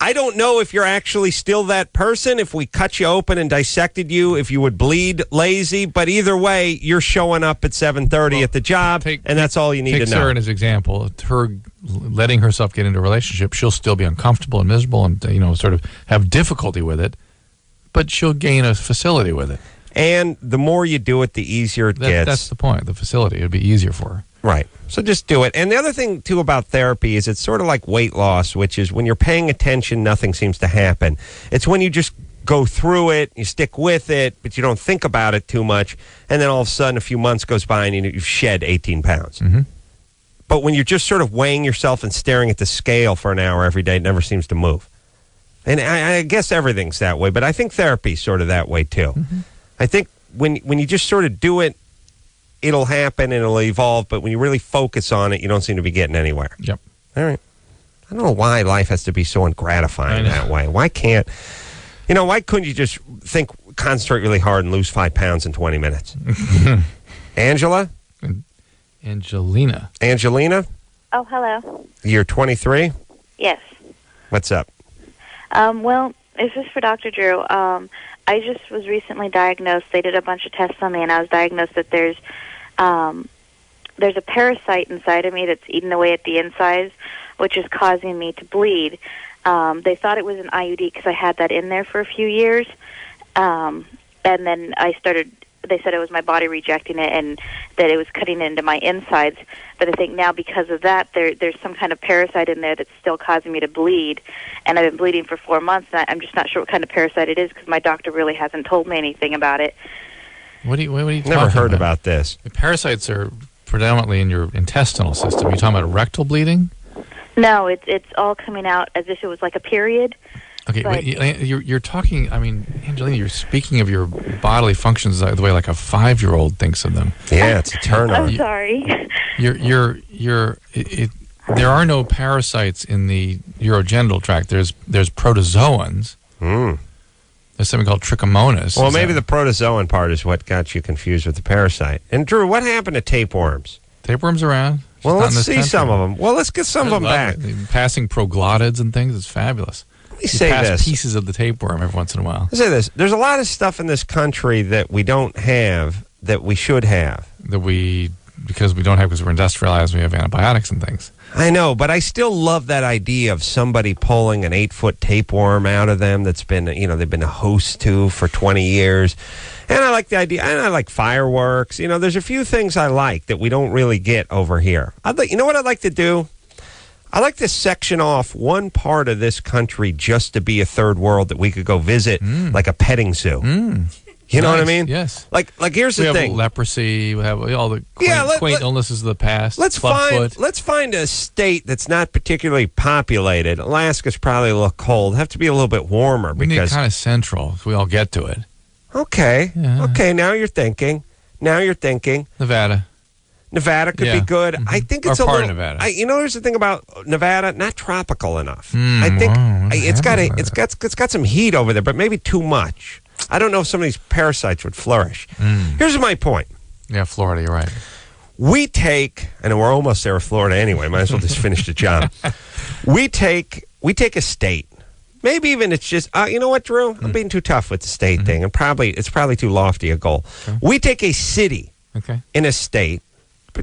I don't know if you're actually still that person, if we cut you open and dissected you, if you would bleed lazy, but either way, you're showing up at 7:30 at the job, and that's all you need to Take know. Sarah as an example. Her letting herself get into a relationship, she'll still be uncomfortable and miserable and, sort of have difficulty with it, but she'll gain a facility with it. And the more you do it, the easier it gets. That's the point. The facility. It'd be easier for her. Right. So just do it. And the other thing, too, about therapy is it's sort of like weight loss, which is when you're paying attention, nothing seems to happen. It's when you just go through it, you stick with it, but you don't think about it too much, and then all of a sudden a few months goes by and you've shed 18 pounds. Mm-hmm. But when you're just sort of weighing yourself and staring at the scale for an hour every day, it never seems to move. And I guess everything's that way, but I think therapy's sort of that way, too. Mm-hmm. I think when you just sort of do it, it'll happen and it'll evolve, but when you really focus on it, you don't seem to be getting anywhere. Yep. All right. I don't know why life has to be so ungratifying that way. Why couldn't you just concentrate really hard and lose 5 pounds in 20 minutes? Angela? Angelina. Angelina? Oh, hello. You're 23? Yes. What's up? Well, this is for Dr. Drew. I just was recently diagnosed. They did a bunch of tests on me, and I was diagnosed that there's a parasite inside of me that's eating away at the insides, which is causing me to bleed. They thought it was an IUD because I had that in there for a few years, and then they said it was my body rejecting it and that it was cutting into my insides. But I think now because of that, there's some kind of parasite in there that's still causing me to bleed. And I've been bleeding for 4 months, and I'm just not sure what kind of parasite it is because my doctor really hasn't told me anything about it. What are you talking Never heard about this. The parasites are predominantly in your intestinal system. Are you talking about rectal bleeding? No, it's all coming out as if it was like a period. Okay, but you're talking, I mean, Angelina, you're speaking of your bodily functions the way like a 5-year-old thinks of them. Yeah, it's a turn on. I'm sorry. There are no parasites in the urogenital tract. There's protozoans. There's something called trichomonas. Well, maybe the protozoan part is what got you confused with the parasite. And Drew, what happened to tapeworms? Tapeworms around. Well, let's see some of them. Well, let's get some of them back. Passing proglottids and things is fabulous. Let me say pass this. Pieces of the tapeworm every once in a while. Let's say this. There's a lot of stuff in this country that we don't have that we should have. Because we're industrialized, we have antibiotics and things. I know, but I still love that idea of somebody pulling an 8-foot tapeworm out of them that's been, they've been a host to for 20 years. And I like the idea, and I like fireworks. There's a few things I like that we don't really get over here. You know what I'd like to do? I like to section off one part of this country just to be a third world that we could go visit, like a petting zoo. You know what I mean? Yes. Like here's the thing. We have leprosy. We have all the quaint illnesses of the past. Let's find a state that's not particularly populated. Alaska's probably a little cold. Have to be a little bit warmer. We need kind of central so we all get to it. Okay. Yeah. Okay, now you're thinking. Nevada could be good. I think it's part of Nevada. Here's the thing about Nevada, not tropical enough. I think it's got some heat over there, but maybe too much. I don't know if some of these parasites would flourish. Here's my point. Yeah, Florida, you're right. We take, and we're almost there with Florida anyway. Might as well just finish the job. We take a state. Maybe even it's just, you know what, Drew? I'm being too tough with the state thing, and it's probably too lofty a goal. Okay. We take a city in a state.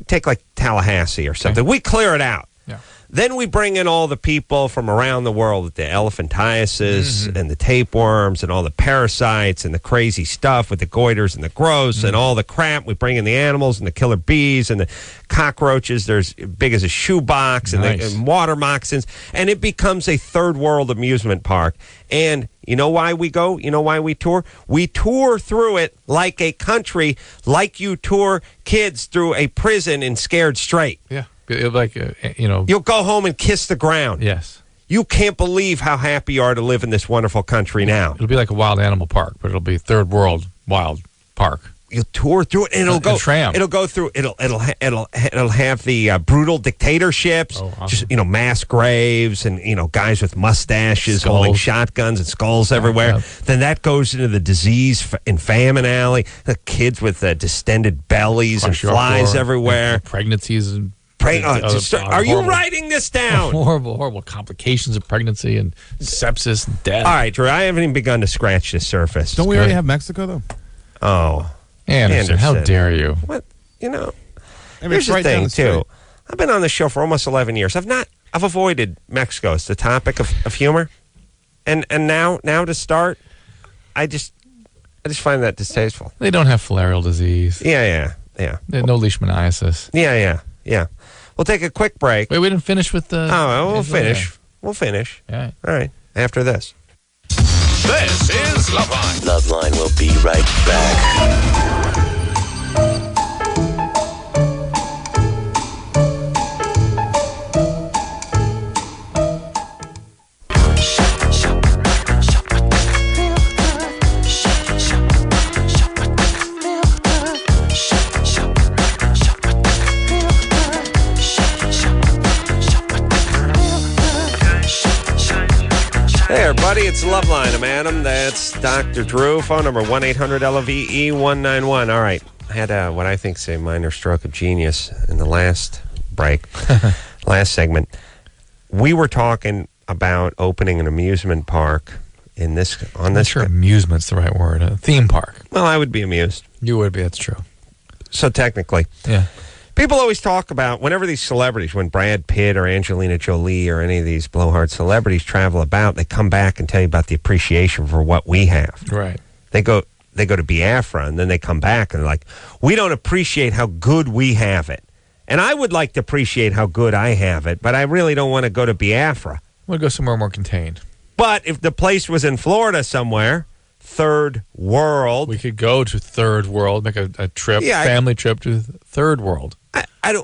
Take like Tallahassee or something. We clear it out. Yeah. Then we bring in all the people from around the world, the elephantiasis and the tapeworms and all the parasites and the crazy stuff with the goiters and the growths and all the crap. We bring in the animals and the killer bees and the cockroaches. There's big as a shoebox and the water moccasins. And it becomes a third world amusement park. And you know why we go? You know why we tour? We tour through it like a country, like you tour kids through a prison in Scared Straight. Yeah. Like, You'll go home and kiss the ground. Yes. You can't believe how happy you are to live in this wonderful country now. It'll be like a wild animal park, but it'll be third world wild park. you'll tour through it, and it'll go. Tram. It'll go through. It'll have the brutal dictatorships. Oh, awesome. Just mass graves, and guys with mustaches Skulls. holding shotguns and skulls everywhere. Yeah. Then that goes into the disease and famine alley. The kids with distended bellies and flies everywhere. Pregnancies and. Are you writing this down? Horrible complications of pregnancy and sepsis and death. All right, Drew, I haven't even begun to scratch the surface. Don't we already have Mexico, though? Oh. Anderson, how dare you? What? I mean, Here's the right thing, down the too. street. I've been on the show for almost 11 years. I've avoided Mexico as the topic of humor. And now to start, I just find that distasteful. They don't have filarial disease. Yeah. They have no leishmaniasis. Yeah. We'll take a quick break. Wait, we didn't finish with the... Oh, we'll finish. We'll finish. All right. After this. This is LoveLine. LoveLine will be right back. Hey, everybody, it's LoveLine. I'm Adam. That's Dr. Drew. Phone number 1-800-LOVE-191. All right. I had what I think is a minor stroke of genius in the last break, last segment. We were talking about opening an amusement park on this. I'm not sure amusement's the right word. A theme park. Well, I would be amused. You would be. That's true. So technically. Yeah. People always talk about, whenever these celebrities, when Brad Pitt or Angelina Jolie or any of these blowhard celebrities travel about, they come back and tell you about the appreciation for what we have. Right. They go to Biafra, and then they come back and they're like, we don't appreciate how good we have it. And I would like to appreciate how good I have it, but I really don't want to go to Biafra. We'll go somewhere more contained. But if the place was in Florida somewhere, third world. We could go to third world, make a trip, family trip to third world.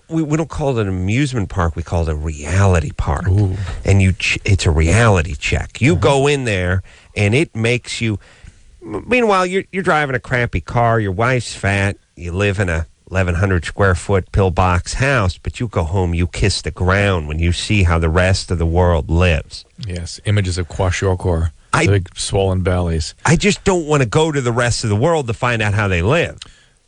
We don't call it an amusement park. We call it a reality park. Ooh. And it's a reality check. You go in there, and it makes you. Meanwhile, you're driving a crappy car. Your wife's fat. You live in a 1,100 square foot pillbox house, but you go home. You kiss the ground when you see how the rest of the world lives. Yes, images of kwashiorkor, big swollen bellies. I just don't want to go to the rest of the world to find out how they live.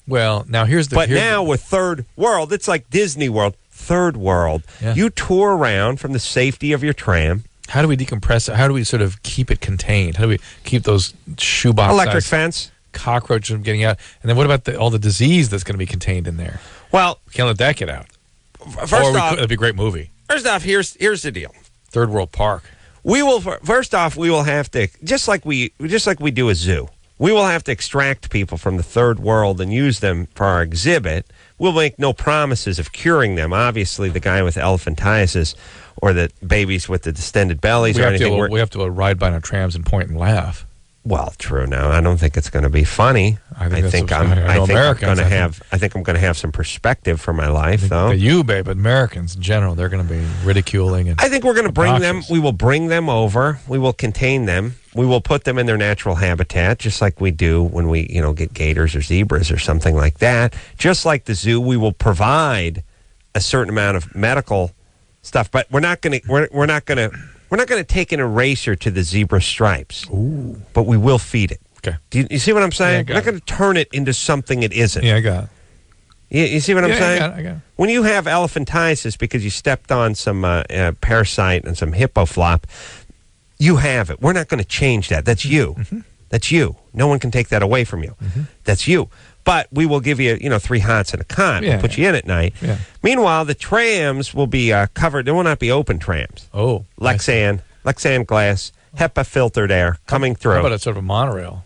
Well, now now with third world, it's like Disney World. Third world, you tour around from the safety of your tram. How do we decompress it? How do we sort of keep it contained? How do we keep those shoebox electric fence cockroaches from getting out? And then what about all the disease that's going to be contained in there? Well, we can't let that get out. First off, it'd be a great movie. First off, here's the deal. Third World Park. We will have to just like we do a zoo. We will have to extract people from the third world and use them for our exhibit. We'll make no promises of curing them. Obviously, the guy with elephantiasis or the babies with the distended bellies we or have anything. We have to ride by in our trams and point and laugh. Well, true. Now, I don't think it's going to be funny. I think I'm going to have some perspective for my life, though. You, babe, but Americans in general, they're going to be ridiculing. And I think we're going to bring them. We will bring them over. We will contain them. We will put them in their natural habitat, just like we do when we, get gators or zebras or something like that. Just like the zoo, we will provide a certain amount of medical stuff, but we're not going to take an eraser to the zebra stripes. Ooh. But we will feed it. Okay. Do you see what I'm saying? Yeah, we're not going to turn it into something it isn't. Yeah, I got it. You see what I'm saying? I got it. When you have elephantiasis because you stepped on some parasite and some hippoflop, you have it. We're not going to change that. That's you. Mm-hmm. That's you. No one can take that away from you. Mm-hmm. That's you. But we will give you, 3 hots and a cot. We'll put you in at night. Yeah. Meanwhile, the trams will be covered. There will not be open trams. Oh. Lexan glass, HEPA filtered air coming through. How about a sort of a monorail?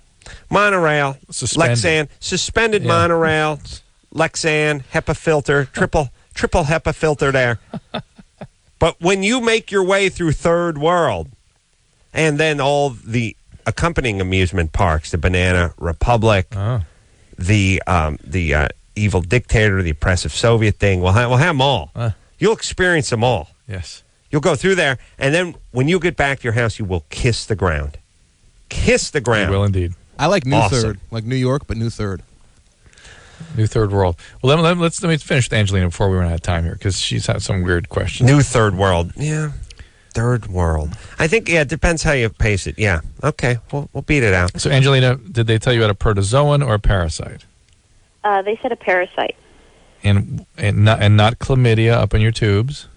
Monorail, Suspended. Lexan, suspended monorail, Lexan, HEPA filter, triple HEPA filtered air. But when you make your way through third world, and then all the accompanying amusement parks, the Banana Republic, the evil dictator, the oppressive Soviet thing, we'll have them all. You'll experience them all. Yes. You'll go through there, and then when you get back to your house, you will kiss the ground. Kiss the ground. You will indeed. I like New Third, like New York, but New Third. New third world. Well, let me finish with Angelina before we run out of time here, because she's had some weird questions. New third world. Yeah. Third world. I think, it depends how you pace it. Yeah. Okay. We'll beat it out. So, Angelina, did they tell you about a protozoan or a parasite? They said a parasite. And not chlamydia up in your tubes?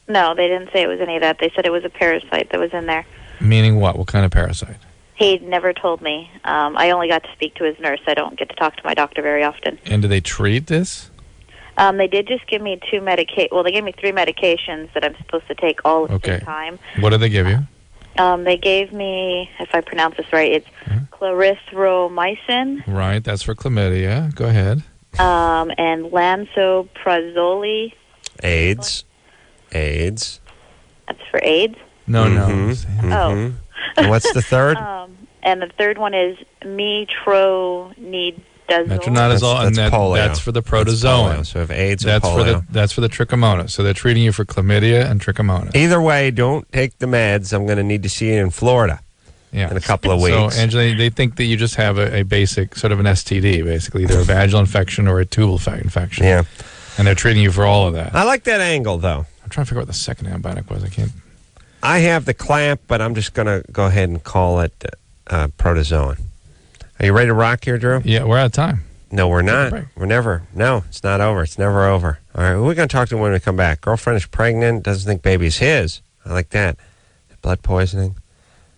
No, they didn't say it was any of that. They said it was a parasite that was in there. Meaning what? What kind of parasite? He never told me. I only got to speak to his nurse. I don't get to talk to my doctor very often. And do they treat this? They did just give me they gave me 3 medications that I'm supposed to take all at the same time. What did they give you? They gave me, if I pronounce this right, it's clarithromycin. Right, that's for chlamydia. Go ahead. And lansoprazole. AIDS. That's for AIDS? No. Oh. And what's the third? And the third one is metronidazole. Metronidazole, and that's polio. That's for the protozoan. Polio. So if AIDS and polio. That's for the trichomonas. So they're treating you for chlamydia and trichomonas. Either way, don't take the meds. I'm going to need to see you in Florida in a couple of weeks. So, Angela, they think that you just have a basic sort of an STD, basically, either a vaginal infection or a tubal infection. Yeah. And they're treating you for all of that. I like that angle, though. I'm trying to figure out what the second antibiotic was. I can't. I have the clamp, but I'm just going to go ahead and call it protozoan. Are you ready to rock here, Drew? Yeah, we're out of time. No, we're not. We're never. No, it's not over. It's never over. All right, we're going to talk to him when we come back. Girlfriend is pregnant, doesn't think baby's his. I like that. Blood poisoning.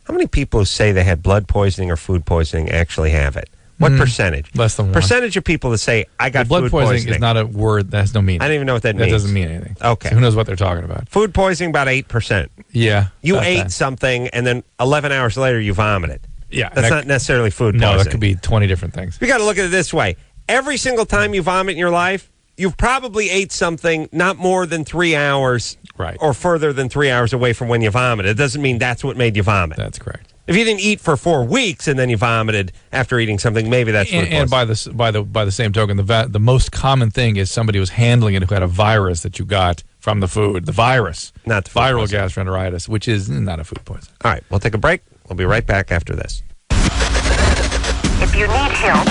How many people who say they had blood poisoning or food poisoning actually have it? What percentage? Less than 1%. Percentage of people that say, I got blood food poisoning is not a word that has no meaning. I don't even know what that means. That doesn't mean anything. Okay. So who knows what they're talking about? Food poisoning, about 8%. Yeah. You ate something, and then 11 hours later, you vomited. Yeah. That's not necessarily food poisoning. No, that could be 20 different things. You got to look at it this way. Every single time you vomit in your life, you've probably ate something not more than 3 hours or further than 3 hours away from when you vomited. It doesn't mean that's what made you vomit. That's correct. If you didn't eat for 4 weeks and then you vomited after eating something, maybe that's what it was. And by the same token, the most common thing is somebody was handling it who had a virus that you got from the food. The virus, not the viral gastroenteritis, which is not a food poison. All right, we'll take a break. We'll be right back after this. If you need help,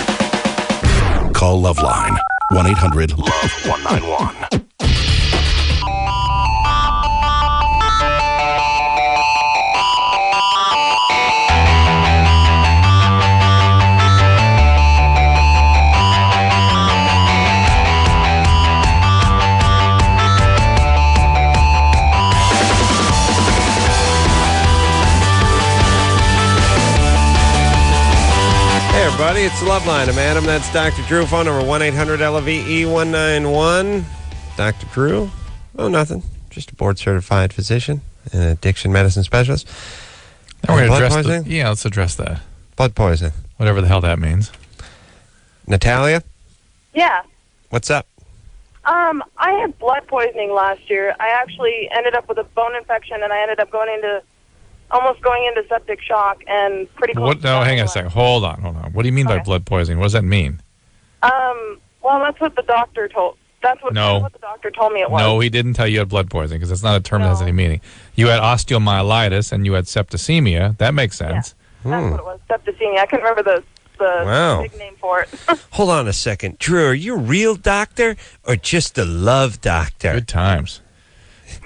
call LoveLine 1-800-LOVE-191. Everybody, it's LoveLine. I'm Adam. That's Dr. Drew. Phone number 1-800-LOVE-191. Dr. Drew? Oh, nothing. Just a board-certified physician and addiction medicine specialist. Now we're blood address poisoning? let's address that. Blood poisoning. Whatever the hell that means. Natalia? Yeah. What's up? I had blood poisoning last year. I actually ended up with a bone infection, and I ended up almost going into septic shock and pretty close. No, hang on a second. Hold on. What do you mean by blood poisoning? What does that mean? Well, that's what the doctor told. That's what the doctor told me it was. No, he didn't tell you had blood poisoning because that's not a term that has any meaning. You had osteomyelitis and you had septicemia. That makes sense. Yeah, that's what it was. Septicemia. I couldn't remember the big name for it. Hold on a second. Drew, are you a real doctor or just a love doctor? Good times.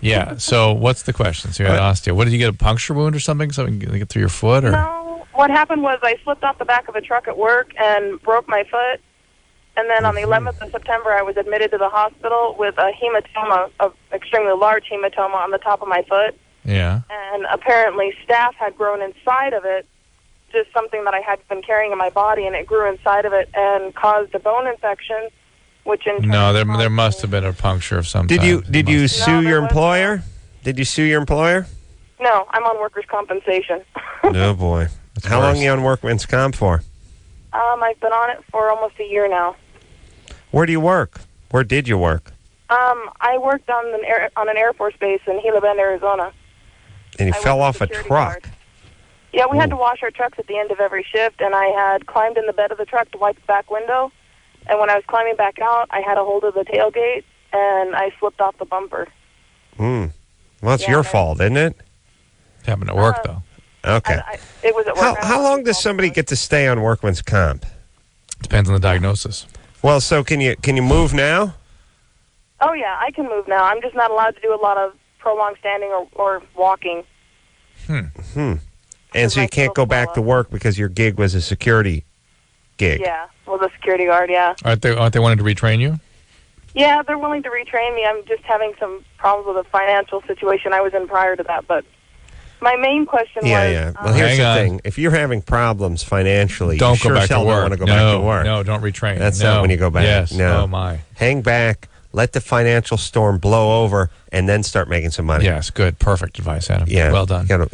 Yeah, so what's the question? So you had osteo. What, did you get a puncture wound or something? Something get through your foot? Or? No. What happened was I slipped off the back of a truck at work and broke my foot. And then on the 11th of September, I was admitted to the hospital with a hematoma, an extremely large hematoma on the top of my foot. Yeah. And apparently staph had grown inside of it, just something that I had been carrying in my body, and it grew inside of it and caused a bone infection, which in turn... No, there must have been a puncture of some Did kind. Did you sue your employer? Did you sue your employer? No, I'm on workers' compensation. Oh, boy. How long are you on workman's comp for? I've been on it for almost a year now. Where do you work? Where did you work? I worked on an Air Force base in Gila Bend, Arizona. And you fell off a truck? Guard. Yeah, we had to wash our trucks at the end of every shift, and I had climbed in the bed of the truck to wipe the back window. And when I was climbing back out, I had a hold of the tailgate, and I slipped off the bumper. Well, it's your fault, isn't it? It happened at work, though. Okay. It was at work. How long does somebody get to stay on workman's comp? Depends on the diagnosis. Well, so can you move now? Oh, yeah, I can move now. I'm just not allowed to do a lot of prolonged standing or walking. And so you can't go back to work because your gig was a security gig. Yeah, well, the security guard, yeah. Aren't they wanting to retrain you? Yeah, they're willing to retrain me. I'm just having some problems with the financial situation I was in prior to that. But my main question was... Yeah. Well, here's the thing. If you're having problems financially, don't you go back to work. don't want to go back to work. No, don't retrain. That's not when you go back. Yes. No. Oh, my. Hang back. Let the financial storm blow over, and then start making some money. Yes, good. Perfect advice, Adam. Yeah. Well done. You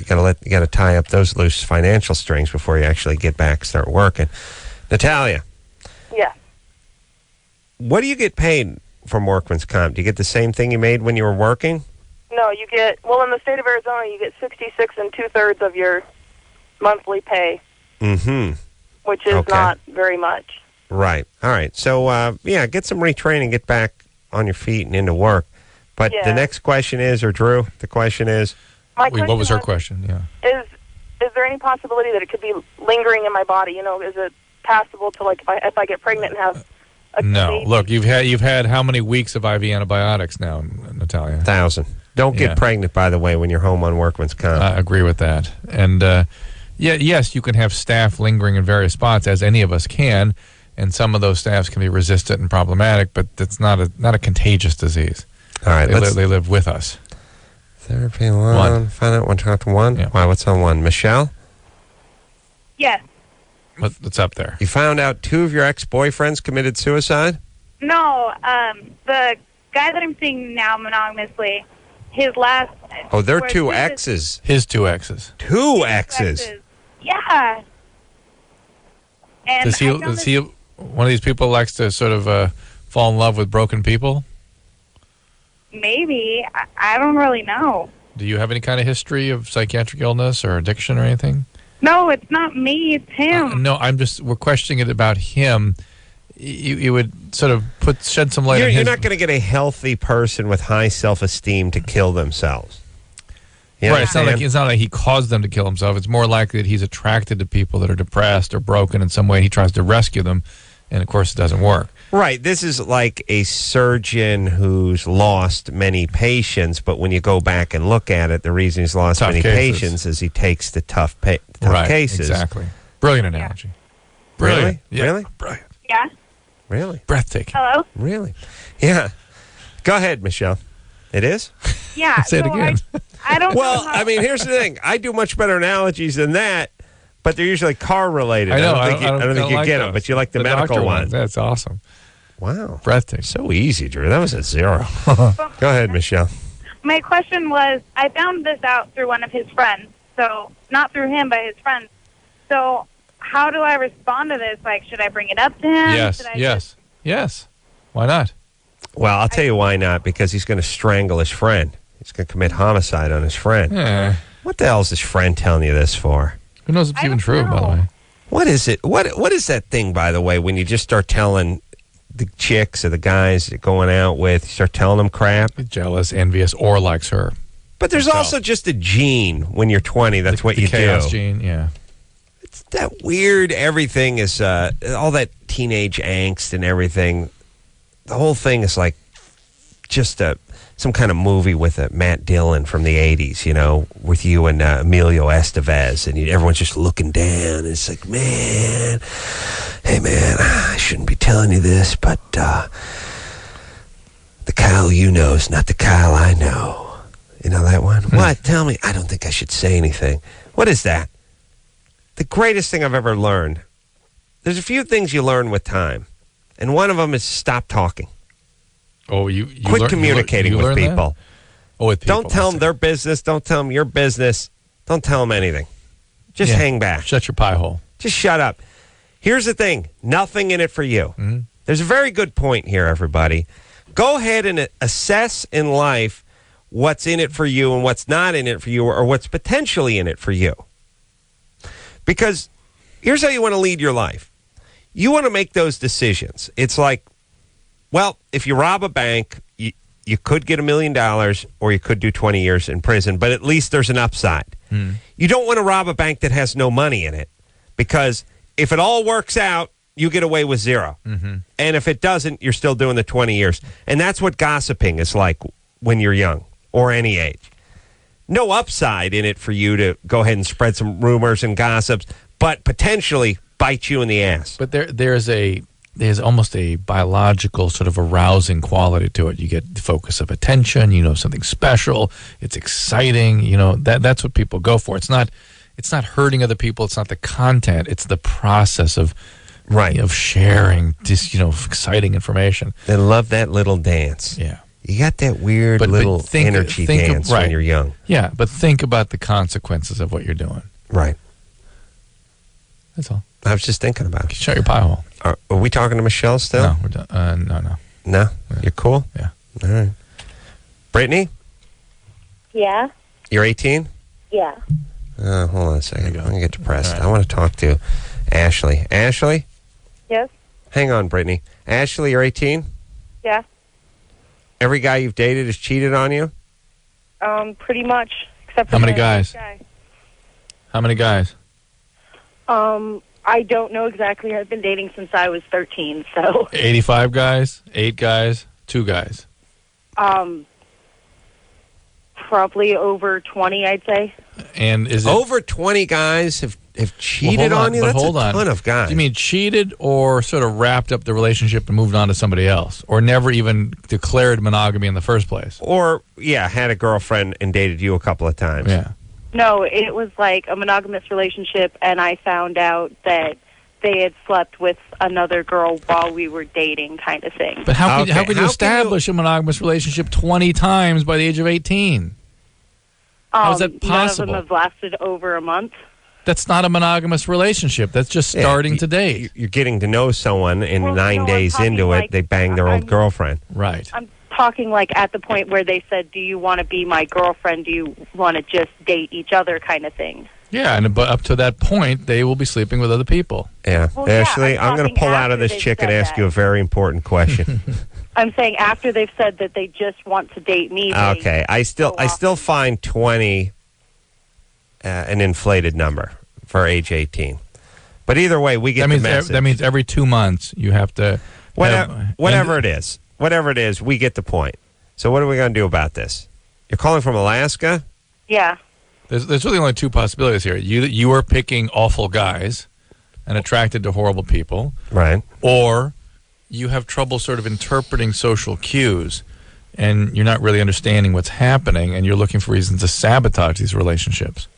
gotta tie up those loose financial strings before you actually get back and start working. Natalia. Yeah. What do you get paid from workman's comp? Do you get the same thing you made when you were working? No, you get... Well, in the state of Arizona, you get 66 2/3 of your monthly pay. Mm-hmm. Which is not very much. Right. All right. So, get some retraining, get back on your feet and into work. But the next question is, or Drew, the question is... What was her question? Yeah. Is there any possibility that it could be lingering in my body? You know, is it passable to, like, if I get pregnant and have a baby? Look, you've had how many weeks of IV antibiotics now, Natalia? 1,000. Don't get pregnant, by the way, when you're home on workman's comp. I agree with that. And, yes, you can have staph lingering in various spots, as any of us can, and some of those staphs can be resistant and problematic, but it's not a contagious disease. All right, they live with us. Therapy one. Find out one. Talk to one. Yeah. Why? What's on one? Michelle. Yes. What's up there? You found out 2 of your ex-boyfriends committed suicide? No, the guy that I'm seeing now monogamously, his last... Oh, they're 2 exes. His 2 exes. 2 exes. Yeah. And Does he one of these people likes to sort of fall in love with broken people? Maybe. I don't really know. Do you have any kind of history of psychiatric illness or addiction or anything? No, it's not me. It's him. No, we're questioning it about him. You would sort of shed some light on his... You're not going to get a healthy person with high self-esteem to kill themselves. Right, it's not like he caused them to kill himself. It's more likely that he's attracted to people that are depressed or broken in some way, and he tries to rescue them, and of course it doesn't work. Right, this is like a surgeon who's lost many patients, but when you go back and look at it, the reason he's lost many patients is he takes the tough cases. Exactly. Brilliant analogy. Brilliant. Really? Yeah. Really? Brilliant. Yeah. Really? Breathtaking. Hello? Really? Yeah. Go ahead, Michelle. It is? Yeah. Say it again. I don't Well, know how... I mean, here's the thing. I do much better analogies than that, but they're usually car-related. I know. I don't think you like get those. them, but you like the medical doctor ones. That's awesome. Wow. Breathtaking. So easy, Drew. That was a 0. Go ahead, Michelle. My question was, I found this out through one of his friends. So, not through him, but his friend. So, how do I respond to this? Like, should I bring it up to him? Yes. Why not? Well, I'll tell you why not, because he's going to strangle his friend. He's going to commit homicide on his friend. Yeah. What the hell is his friend telling you this for? Who knows if it's even true, by the way? What is it? What is that thing, by the way, when you just start telling the chicks or the guys you're going out with, you start telling them crap? Jealous, envious, or likes her. But there's also just a gene when you're 20. That's what you do. The chaos gene, yeah. It's that weird everything is, all that teenage angst and everything. The whole thing is like just some kind of movie with Matt Dillon from the 80s, you know, with you and Emilio Estevez, and everyone's just looking down, and it's like, man, hey, man, I shouldn't be telling you this, but the Kyle you know is not the Kyle I know. You know that one? What? Tell me. I don't think I should say anything. What is that? The greatest thing I've ever learned. There's a few things you learn with time, and one of them is stop talking. Oh, you quit communicating with people. Oh, with people. Don't tell them their business. Don't tell them your business. Don't tell them anything. Just hang back. Shut your pie hole. Just shut up. Here's the thing. Nothing in it for you. Mm-hmm. There's a very good point here, everybody. Go ahead and assess in life what's in it for you and what's not in it for you, or what's potentially in it for you. Because here's how you want to lead your life. You want to make those decisions. It's like, well, if you rob a bank, you could get $1 million, or you could do 20 years in prison, but at least there's an upside. You don't want to rob a bank that has no money in it, because if it all works out, you get away with 0. Mm-hmm. And if it doesn't, you're still doing the 20 years. And that's what gossiping is like when you're young or any age. No upside in it for you to go ahead and spread some rumors and gossips, but potentially bite you in the ass. But there's almost a biological sort of arousing quality to it. You get the focus of attention, something special, it's exciting, that's what people go for. It's not hurting other people, it's not the content, it's the process of sharing this, exciting information. They love that little dance. Yeah. You got that weird little energy dance when you're young. Yeah, but think about the consequences of what you're doing. Right. That's all. I was just thinking about it. Shut your pie hole. Are we talking to Michelle still? No, we're done. No. No? Yeah. You're cool? Yeah. All right. Brittany, Yeah. you're 18? Yeah. Hold on a second. I'm going to get depressed. Right. I want to talk to Ashley. Ashley? Yes. Hang on, Brittany. Ashley, you're 18? Yeah. Every guy you've dated has cheated on you? Pretty much. Except for How many my guys? guy. How many guys? I don't know exactly. I've been dating since I was 13, so. 85 guys? 8 guys? 2 guys? Probably over 20, I'd say. And is it over 20 guys have cheated on you? That's a ton of guys. Do you mean cheated or sort of wrapped up the relationship and moved on to somebody else? Or never even declared monogamy in the first place? Or, had a girlfriend and dated you a couple of times. Yeah. No, it was like a monogamous relationship, and I found out that they had slept with another girl while we were dating, kind of thing. But how could you establish a monogamous relationship 20 times by the age of 18? How is that possible? None of them have lasted over a month. That's not a monogamous relationship. That's just starting to date. You're getting to know someone, and 9 days into it, they bang their old girlfriend. Right. I'm talking like at the point where they said, do you want to be my girlfriend? Do you want to just date each other kind of thing? Yeah, but up to that point, they will be sleeping with other people. Yeah. Well, Ashley, I'm I'm going to pull out of this chick and ask you a very important question. I'm saying after they've said that they just want to date me. Okay. I still find 20 an inflated number for age 18. But either way, we get the message. That means every 2 months you have to... Whatever it is, we get the point. So what are we going to do about this? You're calling from Alaska? Yeah. There's really only 2 possibilities here. You are picking awful guys and attracted to horrible people. Right. Or you have trouble sort of interpreting social cues and you're not really understanding what's happening and you're looking for reasons to sabotage these relationships.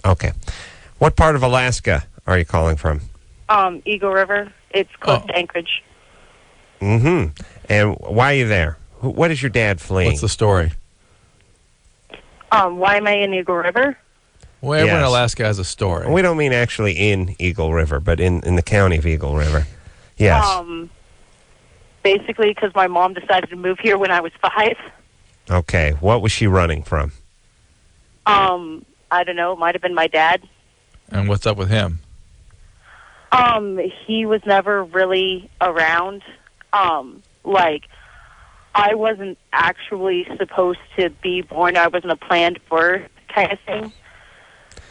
Okay. What part of Alaska are you calling from? Eagle River. It's close to Anchorage. Mm-hmm. And why are you there? What is your dad fleeing? What's the story? Why am I in Eagle River? Well, everyone in Alaska has a story. We don't mean actually in Eagle River, but in the county of Eagle River. Yes. Basically because my mom decided to move here when I was 5. Okay. What was she running from? I don't know. It might have been my dad. And what's up with him? He was never really around. Like, I wasn't actually supposed to be born. I wasn't a planned birth kind of thing.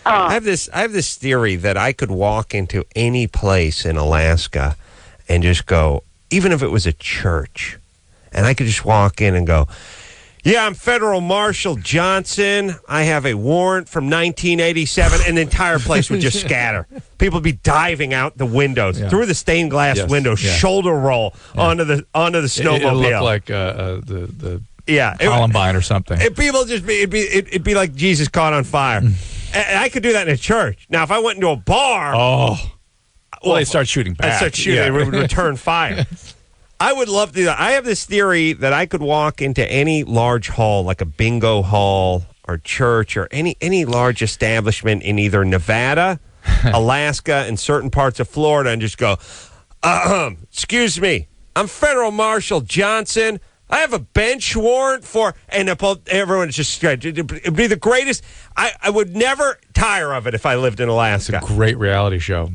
I have this theory that I could walk into any place in Alaska and just go, even if it was a church, and I could just walk in and go, yeah, I'm Federal Marshal Johnson. I have a warrant from 1987, and the entire place would just scatter. People would be diving out the windows, through the stained glass windows, shoulder roll onto the snowmobile. It'll look like the Columbine or something. People just it'd be like Jesus caught on fire. And I could do that in a church. Now, if I went into a bar, well, they start shooting back. I'd start shooting. They would return fire. I would love to do that. I have this theory that I could walk into any large hall, like a bingo hall or church or any large establishment in either Nevada, Alaska, and certain parts of Florida and just go, excuse me, I'm Federal Marshal Johnson. I have a bench warrant for, and everyone's just, it'd be the greatest. I would never tire of it if I lived in Alaska. It's a great reality show.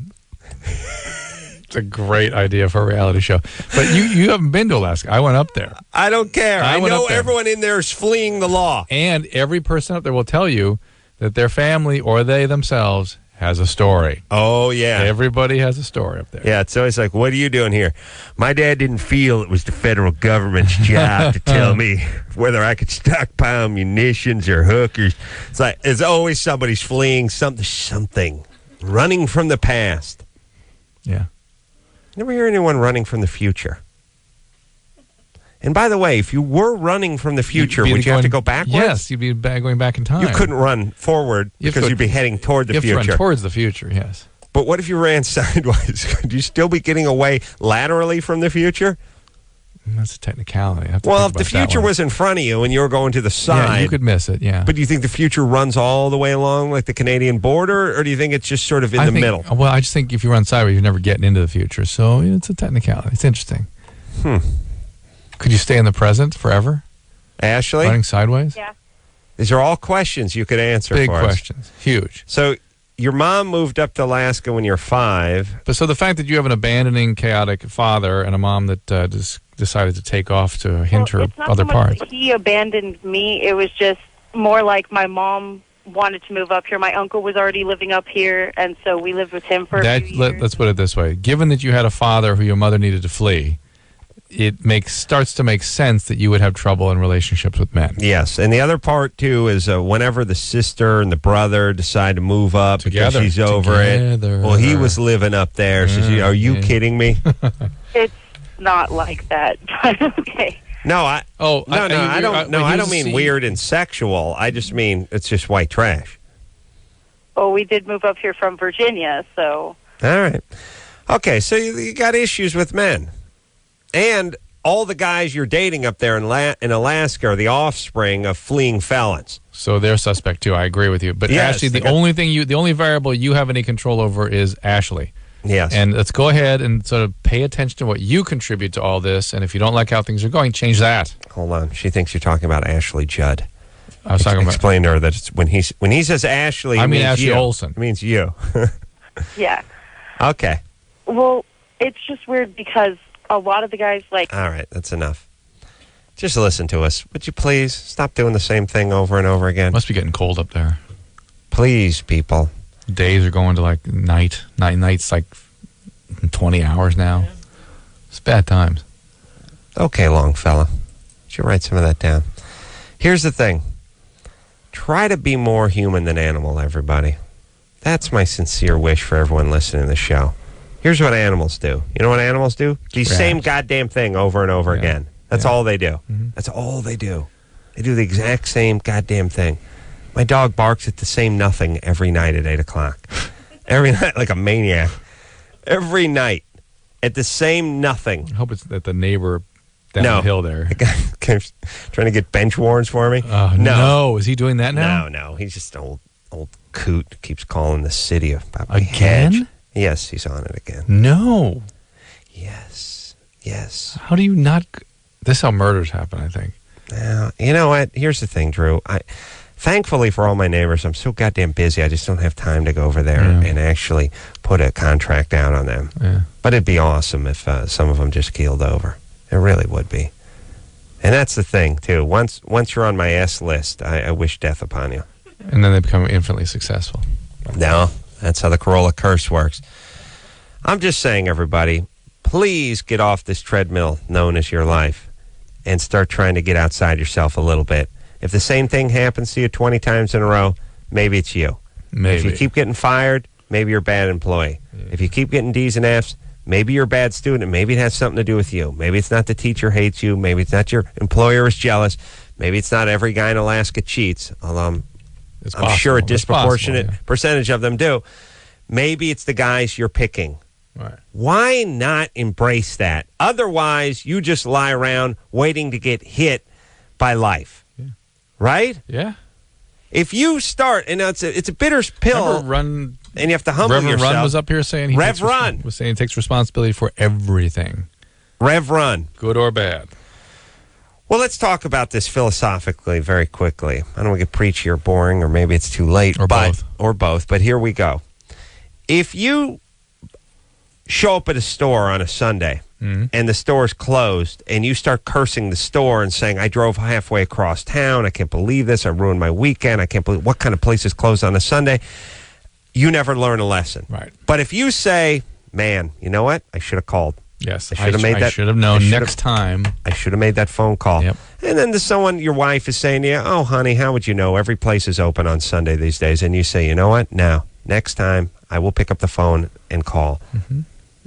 It's a great idea for a reality show. But you haven't been to Alaska. I went up there. I don't care. I know everyone in there is fleeing the law. And every person up there will tell you that their family or they themselves has a story. Oh, yeah. Everybody has a story up there. Yeah, it's always like, what are you doing here? My dad didn't feel it was the federal government's job to tell me whether I could stockpile munitions or hookers. It's like, it's always somebody's fleeing something, running from the past. Yeah. Never hear anyone running from the future. And by the way, if you were running from the future, would you have to go backwards? Yes, you'd be going back in time. You couldn't run forward because you'd be heading toward the future. You have to run towards the future, yes. But what if you ran sideways? Could you still be getting away laterally from the future? That's a technicality. I have to Well, think if the about that future one. was in front of you and you were going to the side... Yeah, you could miss it, yeah. But do you think the future runs all the way along like the Canadian border, or do you think it's just sort of in the middle? Well, I just think if you run sideways, you're never getting into the future. So it's a technicality. It's interesting. Could you stay in the present forever? Ashley? Running sideways? Yeah. These are all questions you could answer Big for us. questions. Huge. So your mom moved up to Alaska when you're 5. But so the fact that you have an abandoning, chaotic father and a mom that just decided to take off to hint her it's not other so much parts. that he abandoned me. It was just more like my mom wanted to move up here. My uncle was already living up here, and so we lived with him for a few years. Let's put it this way. Given that you had a father who your mother needed to flee, it starts to make sense that you would have trouble in relationships with men. Yes, and the other part, too, is whenever the sister and the brother decide to move up because she's over it. Well, he was living up there. So are you kidding me? It's not like that, but okay. No, I don't mean weird and sexual. I just mean it's just white trash. Well, we did move up here from Virginia, so... All right. Okay, so you got issues with men. And all the guys you're dating up there in Alaska are the offspring of fleeing felons. So they're suspect too. I agree with you. But Yes, Ashley, the only variable you have any control over is Ashley. Yes. And let's go ahead and sort of pay attention to what you contribute to all this. And if you don't like how things are going, change that. Hold on. She thinks you're talking about Ashley Judd. I was talking about. Explain to her that it's when he says Ashley, I mean means Ashley you. Olsen. It means you. Yeah. Okay. Well, it's just weird because a lot of the guys, like... All right, that's enough. Just listen to us. Would you please stop doing the same thing over and over again? Must be getting cold up there. Please, people. Days are going to like nights like 20 hours now. It's bad times. Okay, Longfellow. Should write some of that down. Here's the thing. Try to be more human than animal, everybody. That's my sincere wish for everyone listening to the show. Here's what animals do. You know what animals do? The same goddamn thing over and over again. That's all they do. That's all they do. They do the exact same goddamn thing. My dog barks at the same nothing every night at 8 o'clock. Every night, like a maniac. Every night at the same nothing. I hope it's that the neighbor down the hill there. The guy keeps trying to get bench warrants for me. No. Is he doing that now? No. He's just an old coot. Keeps calling the city about my Again? hedge. Yes, he's on it again. No. Yes. How do you not... This is how murders happen, I think. Now, you know what? Here's the thing, Drew. Thankfully for all my neighbors, I'm so goddamn busy. I just don't have time to go over there and actually put a contract out on them. Yeah. But it'd be awesome if some of them just keeled over. It really would be. And that's the thing, too. Once you're on my S list, I wish death upon you. And then they become infinitely successful. No, that's how the Corolla curse works. I'm just saying, everybody, please get off this treadmill known as your life and start trying to get outside yourself a little bit. If the same thing happens to you 20 times in a row, maybe it's you. Maybe. If you keep getting fired, maybe you're a bad employee. Yeah. If you keep getting D's and F's, maybe you're a bad student, and maybe it has something to do with you. Maybe it's not the teacher hates you. Maybe it's not your employer is jealous. Maybe it's not every guy in Alaska cheats, although I'm sure a disproportionate percentage of them do. Maybe it's the guys you're picking. Right. Why not embrace that? Otherwise, you just lie around waiting to get hit by life. Yeah. Right? Yeah. If you start, and it's a bitter pill, and you have to humble Reverend yourself. Run was up here saying was saying he takes responsibility for everything. Rev Run. Good or bad. Well, let's talk about this philosophically very quickly. I don't want to get preachy or boring, or maybe it's too late. Or both. But here we go. If you show up at a store on a Sunday and the store's closed and you start cursing the store and saying, I drove halfway across town, I can't believe this, I ruined my weekend, I can't believe what kind of place is closed on a Sunday. you never learn a lesson. Right. But if you say, man, you know what? I should have called. Yes, I should have made that. I should have known next time. I should have made that phone call. Yep. And then there's someone, your wife is saying to you, oh, honey, how would you know? Every place is open on Sunday these days. And you say, you know what? Now, next time, I will pick up the phone and call. Mm-hmm.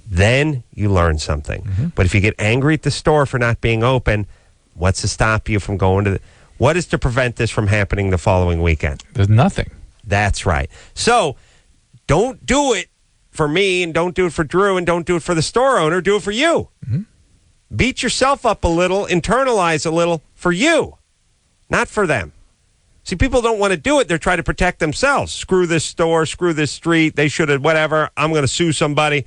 Then you learn something. Mm-hmm. But if you get angry at the store for not being open, what's to stop you from going to what is to prevent this from happening the following weekend? There's nothing. That's right. So don't do it for me, and don't do it for Drew, and don't do it for the store owner. Do it for you. Mm-hmm. Beat yourself up a little, internalize a little for you, not for them. See, people don't want to do it. They're trying to protect themselves. Screw this store, screw this street. They should have, whatever. I'm going to sue somebody.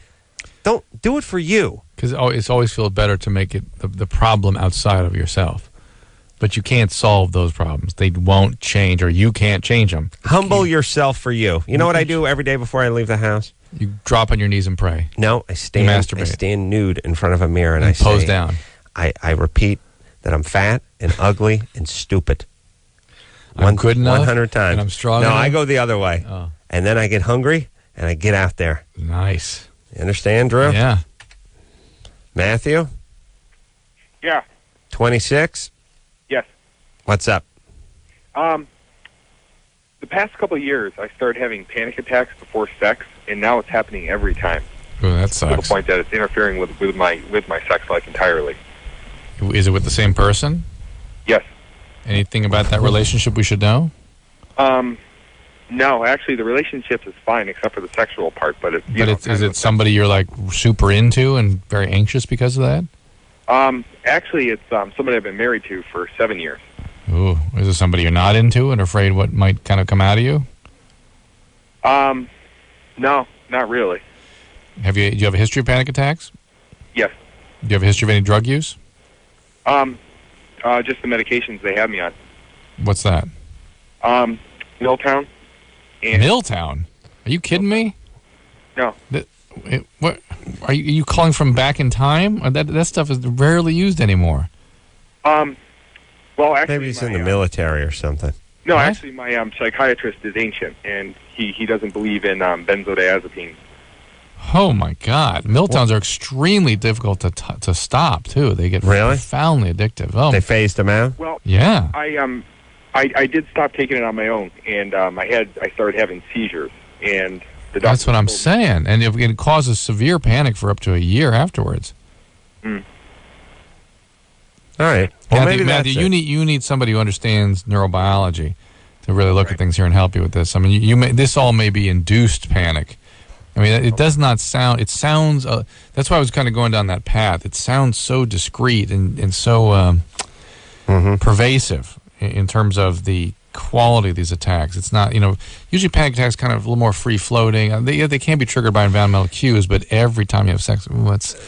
Don't do it for you. Because it's always feels better to make it the problem outside of yourself. But you can't solve those problems. They won't change, or you can't change them. Humble yourself for you. You know what I do every day before I leave the house? You drop on your knees and pray. No, I stand nude in front of a mirror and I pose say, down. I repeat that I'm fat and ugly and stupid. I'm good enough 100 times. and I'm strong No, enough? I go the other way. Oh. And then I get hungry and I get out there. Nice. You understand, Drew? Yeah. Matthew? Yeah. 26? Yes. What's up? The past couple of years, I started having panic attacks before sex, and now it's happening every time. Oh, that To the sucks. point that it's interfering with my sex life entirely. Is it with the same person? Yes. Anything about that relationship we should know? No, actually, the relationship is fine except for the sexual part. But it's Is it somebody you're like super into and very anxious because of that? actually it's somebody I've been married to for 7 years. Ooh, is it somebody you're not into and afraid what might kind of come out of you? No, not really. Do you have a history of panic attacks? Yes. Do you have a history of any drug use? Just the medications they have me on. What's that? Milltown. Milltown? Are you kidding me? No. What are you calling from back in time? That stuff is rarely used anymore. Well, actually, maybe he's in the military or something. No, actually, my psychiatrist is ancient, and he doesn't believe in benzodiazepines. Oh my God! Milltowns are extremely difficult to stop too. They get profoundly addictive. Oh, they phased them out. Well, yeah. I did stop taking it on my own, and I started having seizures, and the doctor. That's what I'm saying, and it causes severe panic for up to a year afterwards. Mm. All right. Well, Matthew, you need somebody who understands neurobiology to really look at things here and help you with this. I mean, this all may be induced panic. I mean, it does not sound. It sounds. That's why I was kind of going down that path. It sounds so discreet and so pervasive in terms of the quality of these attacks. It's not. Usually panic attacks kind of a little more free floating. They can be triggered by environmental cues, but every time you have sex,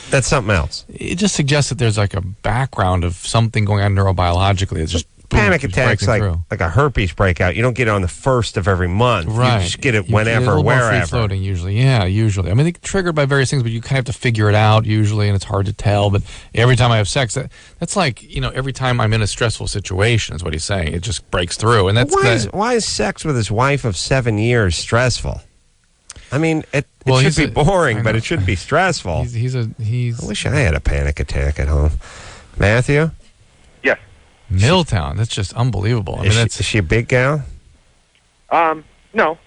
that's something else. It just suggests that there's like a background of something going on neurobiologically. It's just. Panic attacks like a herpes breakout. You don't get it on the 1st of every month. Right. You just get it You whenever, get a little more wherever. free-floating usually. Yeah, usually. I mean, they're triggered by various things, but you kind of have to figure it out usually, and it's hard to tell. But every time I have sex, that's like, every time I'm in a stressful situation is what he's saying. It just breaks through. And Why is sex with his wife of 7 years stressful? I mean, it should be boring, but it should be stressful. I wish I had a panic attack at home. Matthew? Yes. Milltown, that's just unbelievable. Is she a big gal? No.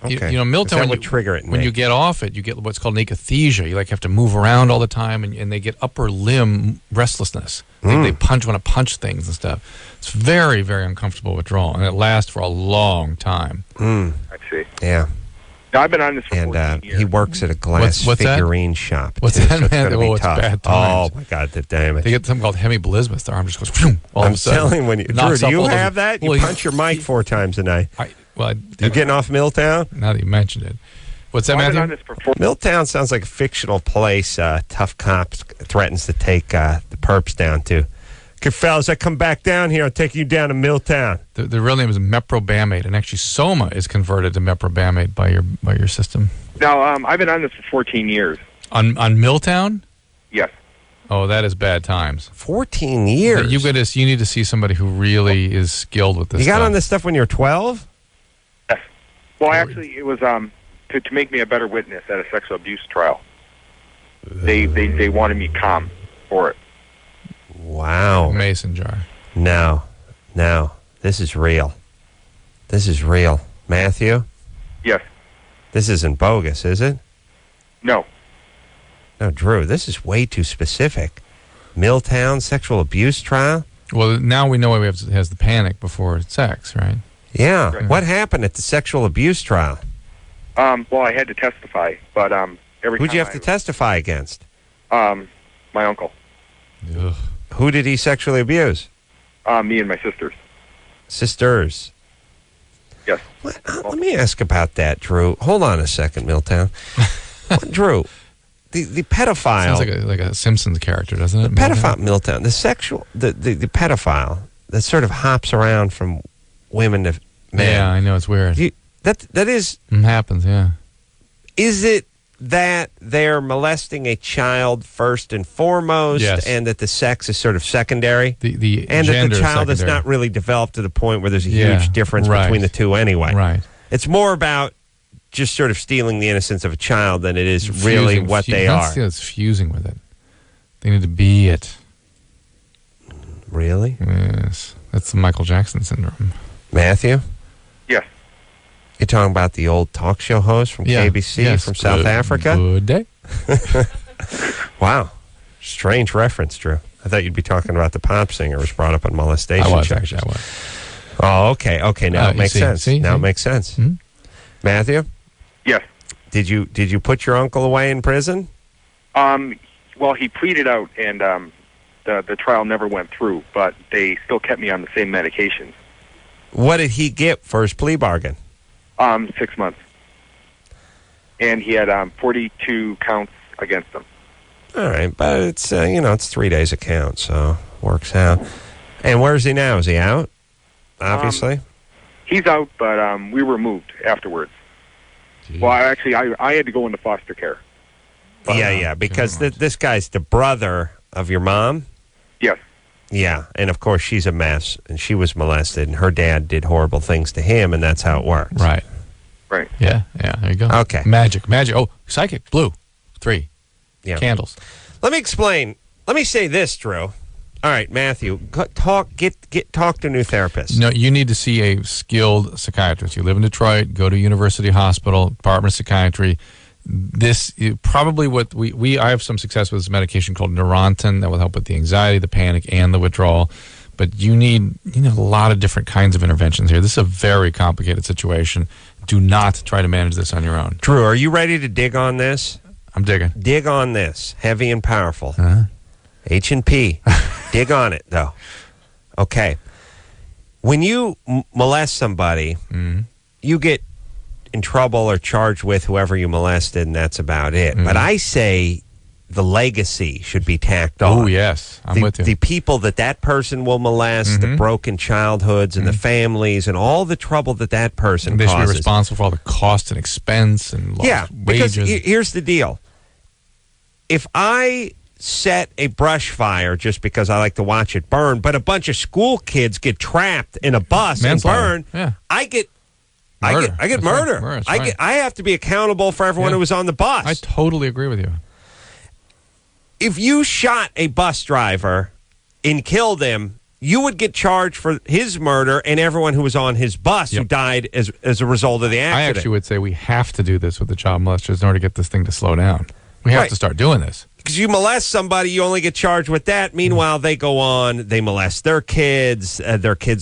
Okay. Milltown, that would trigger it. When you get off it, you get what's called akathisia. You have to move around all the time, and they get upper limb restlessness. They want to punch things and stuff. It's very, very uncomfortable withdrawal, and it lasts for a long time. I see. Yeah. Now, I've been on this for 14 years. He works at a glass What's figurine shop. What's too, that, so it's man? gonna be It's tough. bad times. Oh my God, the damage! They get something called hemiblismus. Their arm just goes phoom, all of I'm a sudden. telling when you, Drew, do you have that? You punch your mic 4 times a night. You getting off Milltown? Now that you mentioned it, what's that, Matthew? Milltown sounds like a fictional place. Tough cops threatens to take the perps down to. Okay, fellas, I come back down here. I'll take you down to Milltown. The real name is meprobamate, and actually Soma is converted to meprobamate by your system. Now, I've been on this for 14 years. On Milltown? Yes. Oh, that is bad times. 14 years? You need to see somebody who really is skilled with this You got stuff. on this stuff when you were 12? Yes. Well, actually, it was to make me a better witness at a sexual abuse trial. They wanted me calm for it. Wow. Mason jar. No. This is real. This is real. Matthew? Yes. This isn't bogus, is it? No. No, Drew, this is way too specific. Milltown sexual abuse trial? Well, now we know why has the panic before sex, right? Yeah. Right. What happened at the sexual abuse trial? Well, I had to testify, but Who'd you have to testify against? My uncle. Ugh. Who did he sexually abuse? Me and my sisters. Sisters. Yes. Let me ask about that, Drew. Hold on a second, Milltown. Drew, the pedophile. Sounds like a Simpsons character, doesn't it? The pedophile, Milltown. The pedophile that sort of hops around from women to men. Yeah, I know, it's weird. That is. It happens, yeah. Is it that they're molesting a child first and foremost, Yes. and that the sex is sort of secondary? The and that gender the child is secondary. not really developed to the point where there's a Yeah, huge difference right. between the two anyway. Right. It's more about just sort of stealing the innocence of a child than it is really what they are. It's fusing with it. They need to be it. Really? Yes. That's the Michael Jackson syndrome. Matthew? Yes. You're talking about the old talk show host from KBC from South Africa? Good day. Wow. Strange reference, Drew. I thought you'd be talking about the pop singer who was brought up on molestation I was, charges. actually, I was. Oh, okay. Okay, now it makes sense. Now see? it makes sense. Hmm? Matthew? Yes. Did you put your uncle away in prison? Well, he pleaded out, and the trial never went through, but they still kept me on the same medications. What did he get for his plea bargain? 6 months. And he had 42 counts against him. All right, but it's it's 3 days a count, so works out. And where's he now? Is he out? Obviously. He's out, but we were moved afterwards. Jeez. Well, I had to go into foster care. Yeah, because this guy's the brother of your mom. Yes. Yeah, and of course she's a mess, and she was molested, and her dad did horrible things to him, and that's how it works. Right. Right. Yeah, there you go. Okay. Magic. Oh, psychic. Blue. 3. Yeah. Candles. Let me explain. Let me say this, Drew. All right, Matthew, talk to a new therapist. No, you need to see a skilled psychiatrist. You live in Detroit, go to University Hospital, Department of Psychiatry. This is probably what I have some success with this medication called Neurontin that will help with the anxiety, the panic, and the withdrawal. But you need a lot of different kinds of interventions here. This is a very complicated situation. Do not try to manage this on your own. Drew, are you ready to dig on this? I'm digging. Dig on this. Heavy and powerful. Uh-huh. H&P. Dig on it, though. Okay. When you molest somebody, you get in trouble or charged with whoever you molested, and that's about it. But I say the legacy should be tacked on. Oh, yes. I'm with you. The people that person will molest, the broken childhoods and the families and all the trouble that person They causes. should be responsible for all the cost and expense and lost because wages. here's the deal. If I set a brush fire just because I like to watch it burn, but a bunch of school kids get trapped in a bus and burn, I get murder. I get murder. Right. I have to be accountable for everyone who was on the bus. I totally agree with you. If you shot a bus driver and killed him, you would get charged for his murder and everyone who was on his bus who died as a result of the accident. I actually would say we have to do this with the child molesters in order to get this thing to slow down. We have to start doing this. Because you molest somebody, you only get charged with that. Meanwhile, they go on, they molest their kids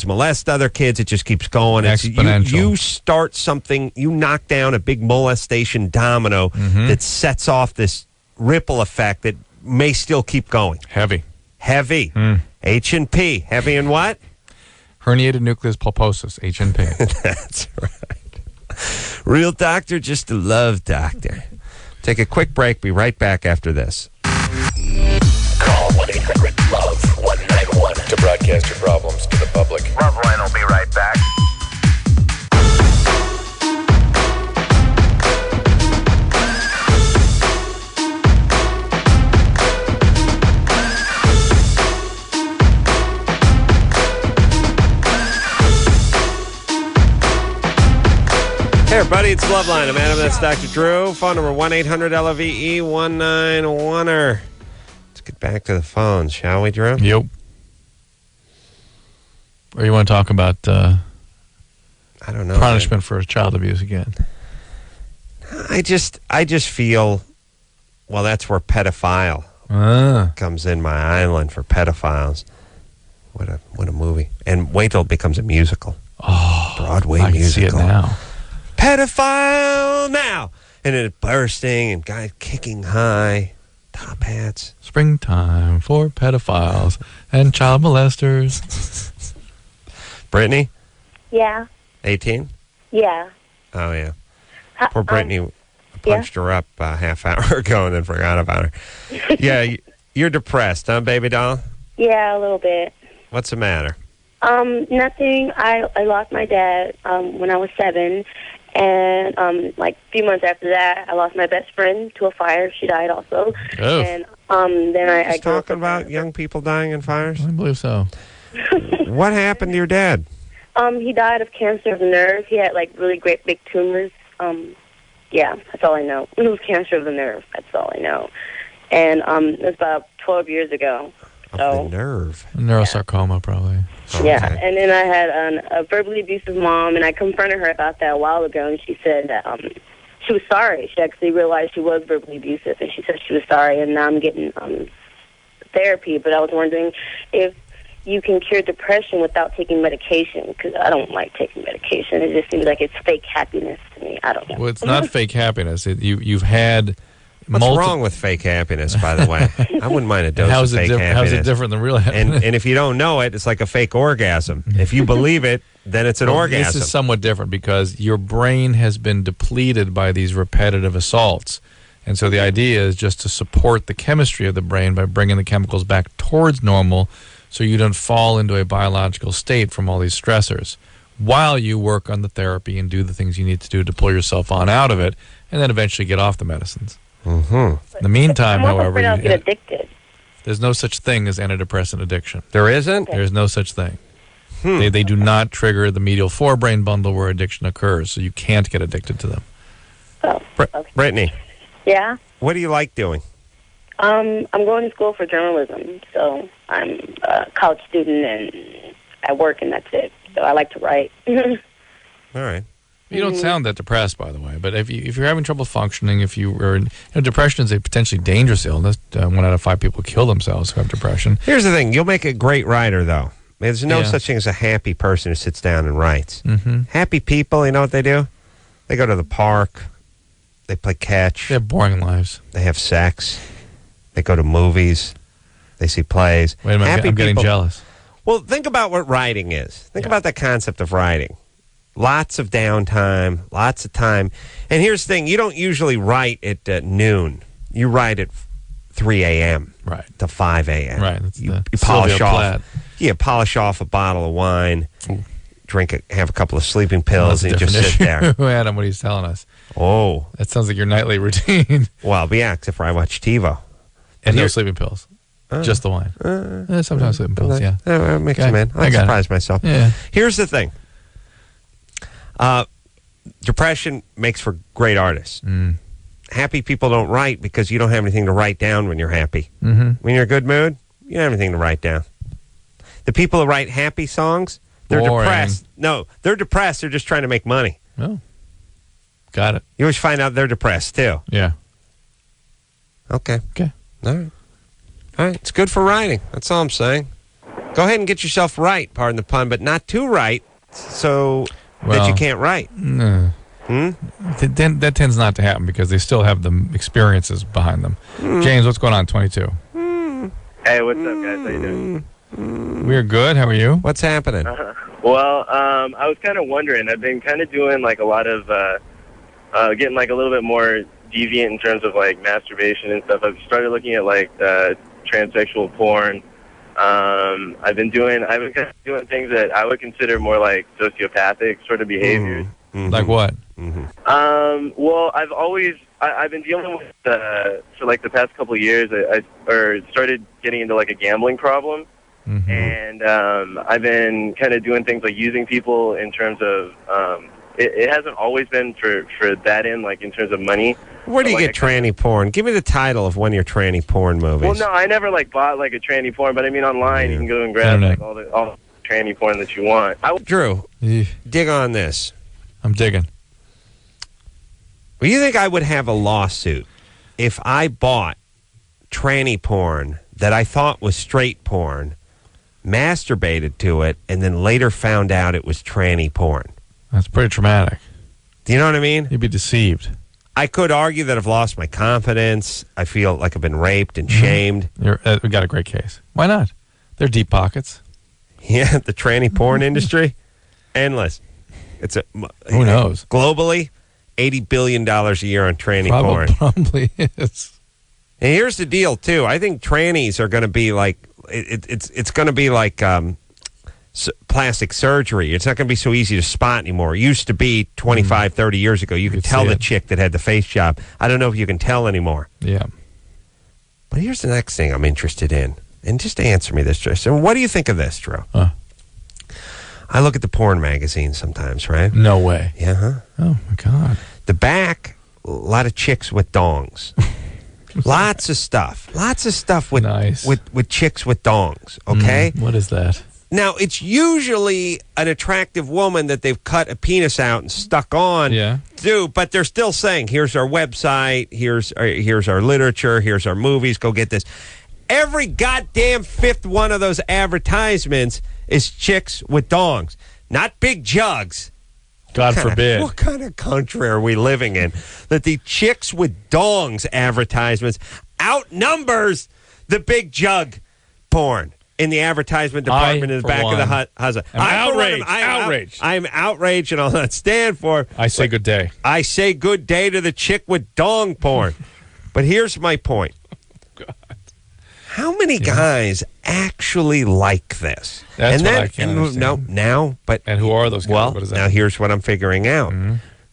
molest other kids. It just keeps going. Exponential. You start something, you knock down a big molestation domino that sets off this ripple effect that may still keep going. Heavy. H&P. Heavy in what? Herniated nucleus pulposus, H&P. That's right. Real doctor, just a love doctor. Take a quick break. Be right back after this. Call 1-800-LOVE-191 to broadcast your problems to the public. LoveLine will be right back. Hey, everybody. everybody. It's LoveLine. I'm Adam. That's Dr. Drew. Phone number 1-800-LOVE-191-er. Let's get back to the phones, shall we, Drew? Yep. Or you want to talk about I don't know, punishment for child abuse again? I just feel, well, that's where pedophile comes in my island for pedophiles. What a movie. And wait till it becomes a musical. Oh, Broadway I musical. can see it now. Pedophile now. And then it bursting and guys kicking high. Top hats. Springtime for pedophiles and child molesters. Brittany? Yeah. 18? Yeah. Oh, yeah. Poor Brittany punched her up a half hour ago and then forgot about her. Yeah, you're depressed, huh, baby doll? Yeah, a little bit. What's the matter? Nothing. I lost my dad when I was 7, and like a few months after that, I lost my best friend to a fire. She died also. Oh. And then I Just talking about young people dying in fires? I believe so. What happened to your dad? He died of cancer of the nerve. He had like really great big tumors. Yeah, that's all I know. It was cancer of the nerve. That's all I know. And it was about 12 years ago. Of the nerve. Neurosarcoma, probably. Yeah, and then I had a verbally abusive mom, and I confronted her about that a while ago, and she said that she was sorry. She actually realized she was verbally abusive, and she said she was sorry, and now I'm getting therapy. But I was wondering if you can cure depression without taking medication, because I don't like taking medication. It just seems like it's fake happiness to me. I don't know. Well, it's not fake happiness. You've had... What's wrong with fake happiness, by the way? I wouldn't mind a dose of fake happiness. How's it different than real happiness? And if you don't know it, it's like a fake orgasm. If you believe it, then it's an orgasm. This is somewhat different because your brain has been depleted by these repetitive assaults. And so the idea is just to support the chemistry of the brain by bringing the chemicals back towards normal so you don't fall into a biological state from all these stressors while you work on the therapy and do the things you need to do to pull yourself on out of it and then eventually get off the medicines. Mm-hmm. In the meantime, I'm however, afraid I'll get addicted. there's no such thing as antidepressant addiction. There isn't? There's no such thing. They do not trigger the medial forebrain bundle where addiction occurs, so you can't get addicted to them. Oh, okay. Brittany, Yeah? what do you like doing? I'm going to school for journalism, so I'm a college student and I work and that's it. So I like to write. All right. You don't sound that depressed, by the way. But if you're having trouble functioning, if you are, depression is a potentially dangerous illness. 1 out of 5 people kill themselves who have depression. Here's the thing: you'll make a great writer, though. There's no such thing as a happy person who sits down and writes. Mm-hmm. Happy people, you know what they do? They go to the park. They play catch. They have boring lives. They have sex. They go to movies. They see plays. Wait a minute, I'm getting jealous. Well, think about what writing is. Think about the concept of writing. Lots of downtime, lots of time. And here's the thing. You don't usually write at noon. You write at 3 a.m. Right. to 5 a.m. Right. You polish off. You polish off a bottle of wine, have a couple of sleeping pills, and you just sit there. Adam, what he's telling us. Oh. That sounds like your nightly routine. Well, yeah, except for I watch TiVo. And no sleeping pills. Just the wine. Sometimes sleeping pills, yeah. I'll mix them in. I surprise myself. Yeah. Here's the thing. Depression makes for great artists. Happy people don't write because you don't have anything to write down when you're happy. Mm-hmm. When you're in a good mood, you don't have anything to write down. The people who write happy songs, they're depressed. No, they're depressed. They're just trying to make money. Oh. Got it. You always find out they're depressed, too. Yeah. Okay. Okay. All right. All right. It's good for writing. That's all I'm saying. Go ahead and get yourself right, pardon the pun, but not too right so that you can't write. That tends not to happen because they still have the experiences behind them. James, what's going on, 22? Hey, what's up, guys? How you doing? We're good. How are you? What's happening? Well, I was kind of wondering. I've been kind of doing like a lot of getting like a little bit more deviant in terms of like masturbation and stuff. I've started looking at like transsexual porn. I've been kind of doing things that I would consider more like sociopathic sort of behaviors. Like what? Well, I've been dealing with for like the past couple of years. I started getting into like a gambling problem, and I've been kind of doing things like using people in terms of it hasn't always been for that end, like in terms of money. Where do you get tranny porn? Give me the title of one of your tranny porn movies. Well, no, I never like bought like a tranny porn, but I mean online you can go and grab like, all the tranny porn that you want. Drew, dig on this. I'm digging. Well, you think I would have a lawsuit if I bought tranny porn that I thought was straight porn, masturbated to it, and then later found out it was tranny porn? That's pretty traumatic. Do you know what I mean? You'd be deceived. I could argue that I've lost my confidence. I feel like I've been raped and shamed. We got a great case. Why not? They're deep pockets. Yeah, the tranny porn industry, endless. It's who knows? Globally, $80 billion a year on tranny porn. Probably is. And here's the deal, too. I think trannies are going to be like it's going to be like plastic surgery. It's not going to be so easy to spot anymore. It used to be 25, 30 years ago. You could tell the chick that had the face job. I don't know if you can tell anymore. Yeah. But here's the next thing I'm interested in. And just answer me this, Drew. So what do you think of this, Drew? I look at the porn magazines sometimes, right? No way. Yeah, huh? Oh, my God. The back, a lot of chicks with dongs. Lots of stuff. Lots of stuff with with chicks with dongs, okay? What is that? Now, it's usually an attractive woman that they've cut a penis out and stuck on. Yeah. But they're still saying, here's our website, here's our literature, here's our movies, go get this. Every goddamn fifth one of those advertisements is chicks with dongs, not big jugs. God forbid. What kind of country are we living in that the chicks with dongs advertisements outnumbers the big jug porn in the advertisement department in the back of the husband? I'm outraged. I'm outraged, and I'll not stand for it. I say good day. I say good day to the chick with dong porn. But here's my point. How many guys actually like this? That's what I can't understand. And who are those guys? Well, What is that? now here's what I'm figuring out.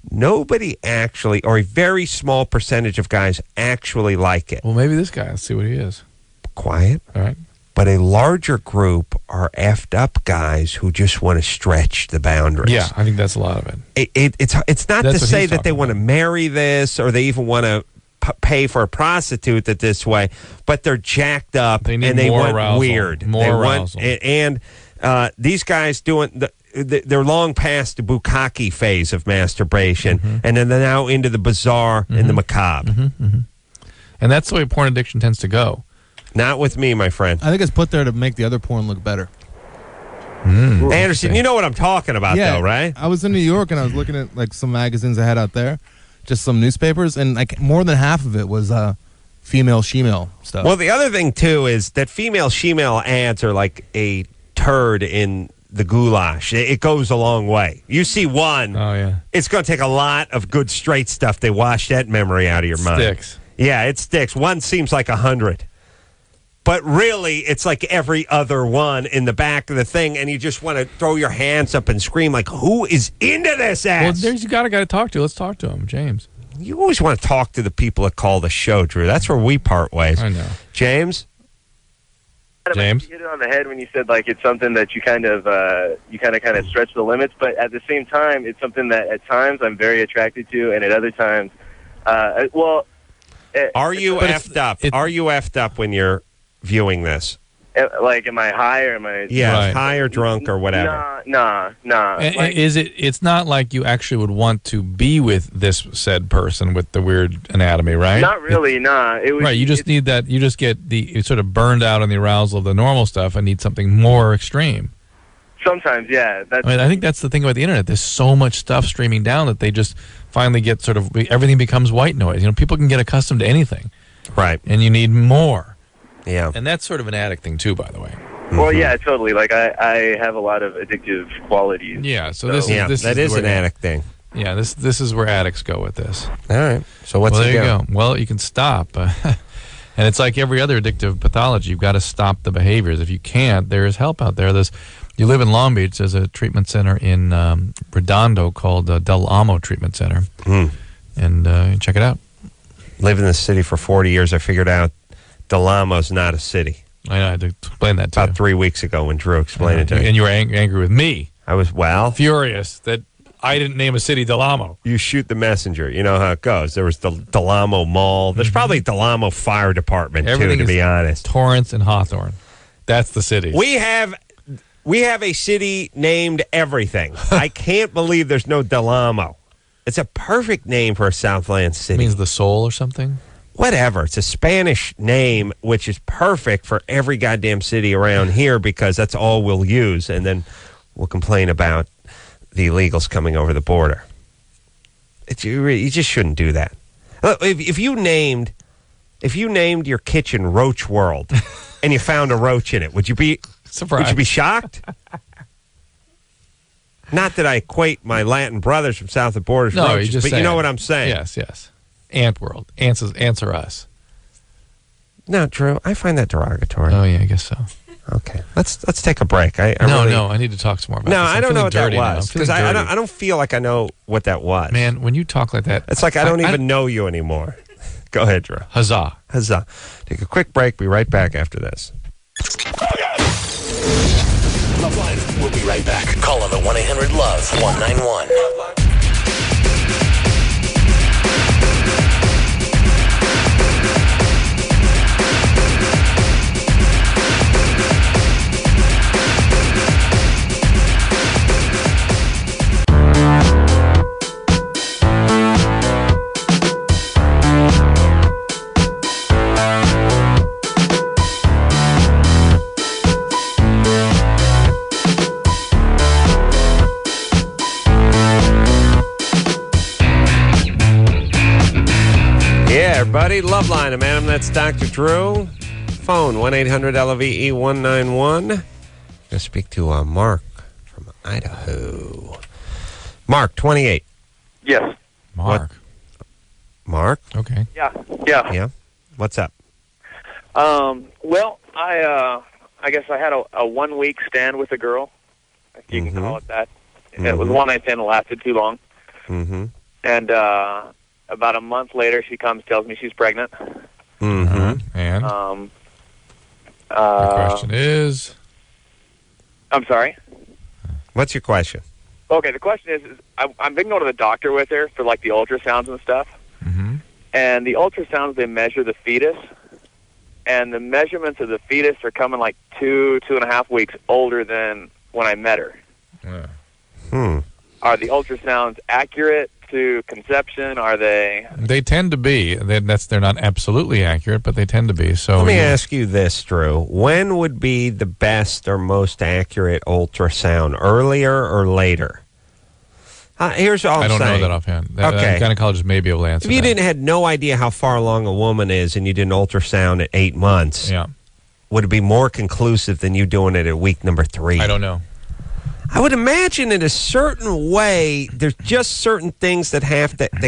Nobody actually, or a very small percentage of guys actually like it. Well, maybe this guy. Let's see what he is. Quiet. All right. But a larger group are effed up guys who just want to stretch the boundaries. Yeah, I think that's a lot of it. It's not to say that they want to marry this or they even want to pay for a prostitute that this way, but they're jacked up and they want arousal. weird. More arousal. And these guys doing they're long past the bukkake phase of masturbation, and then they're now into the bizarre and the macabre. And that's the way porn addiction tends to go. Not with me, my friend. I think it's put there to make the other porn look better. Anderson, you know what I'm talking about, though, right? I was in New York and I was looking at like some magazines I had out there, just some newspapers, and like more than half of it was female shemale stuff. Well, the other thing too is that female shemale ads are like a turd in the goulash. It goes a long way. You see one, it's going to take a lot of good straight stuff to wash that memory out of your mind. Sticks. Yeah, it sticks. One seems like 100. But really, it's like every other one in the back of the thing, and you just want to throw your hands up and scream like, who is into this ass? Well, there's you got a guy to talk to. Let's talk to him, James. You always want to talk to the people that call the show, Drew. That's where we part ways. I know. James? You hit it on the head when you said like it's something that you kind of stretch the limits, but at the same time, it's something that at times I'm very attracted to, and at other times, are you effed up? Are you effed up when you're viewing this? Like, am I high or am I? Yeah, high or drunk or whatever. Nah. And it's not like you actually would want to be with this said person with the weird anatomy, right? Not really, nah. Right, you just need that. You just get it's sort of burned out on the arousal of the normal stuff and need something more extreme. Sometimes, yeah. I think that's the thing about the internet. There's so much stuff streaming down that they just finally get sort of everything becomes white noise. You know, people can get accustomed to anything, right? And you need more. Yeah, and that's sort of an addict thing too, by the way. Well, yeah, totally. Like I have a lot of addictive qualities. Yeah, so this is an addict thing. Yeah, this is where addicts go with this. All right. So what's there you go. Well, you can stop, and it's like every other addictive pathology. You've got to stop the behaviors. If you can't, there is help out there. You live in Long Beach. There's a treatment center in Redondo called Del Amo Treatment Center, and check it out. Lived in the city for 40 years. I figured out Del Amo's not a city. I know, I had to explain that to about 3 weeks ago when Drew explained it to me. And you were angry with me. I was, furious that I didn't name a city Del Amo. You shoot the messenger. You know how it goes. There was the Del Amo Mall. There's probably Del Amo Fire Department, Everything too, to be honest. Torrance and Hawthorne. That's the city. We have a city named everything. I can't believe there's no Del Amo. It's a perfect name for a Southland city. It means the soul or something? Whatever. It's a Spanish name, which is perfect for every goddamn city around here because that's all we'll use. And then we'll complain about the illegals coming over the border. You just shouldn't do that. If you named your kitchen Roach World and you found a roach in it, would you be surprised? Would you be shocked? Not that I equate my Latin brothers from south of the border, no, roaches, but you know what I'm saying. Yes. Ant World. Ants are us. No, Drew, I find that derogatory. Oh, yeah, I guess so. Okay, let's take a break. I need to talk some more about this. No, I don't know what that was because I don't feel like I know what that was. Man, when you talk like that, it's like I don't even know you anymore. Go ahead, Drew. Huzzah. Take a quick break. Be right back after this. LoveLine. We'll be right back. Call on the 1-800-LOVE-191. Everybody, LoveLine, madam, that's Dr. Drew. Phone 1-800-LOVE-191. Going to speak to Mark from Idaho. Mark, 28. Yes. Mark. Mark? Okay. Yeah. What's up? Well, I guess I had a 1 week stand with a girl. If you can call it that. It was one night stand that lasted too long. Mm-hmm. And about a month later, she comes, tells me she's pregnant. Mm-hmm. And the question is? I'm sorry? What's your question? Okay, the question is I've been going to the doctor with her for, like, the ultrasounds and stuff. Mm-hmm. And the ultrasounds, they measure the fetus. And the measurements of the fetus are coming, like, 2.5 weeks older than when I met her. Yeah. Are the ultrasounds accurate to conception? Are they? They tend to be. They're not absolutely accurate, but they tend to be. So let me ask you this, Drew. When would be the best or most accurate ultrasound? Earlier or later? Here's all I'm saying. I don't know that offhand. Okay. Gynecologists may be able to answer If you that. had no idea how far along a woman is and you did an ultrasound at 8 months, would it be more conclusive than you doing it at week number 3? I don't know. I would imagine in a certain way, there's just certain things that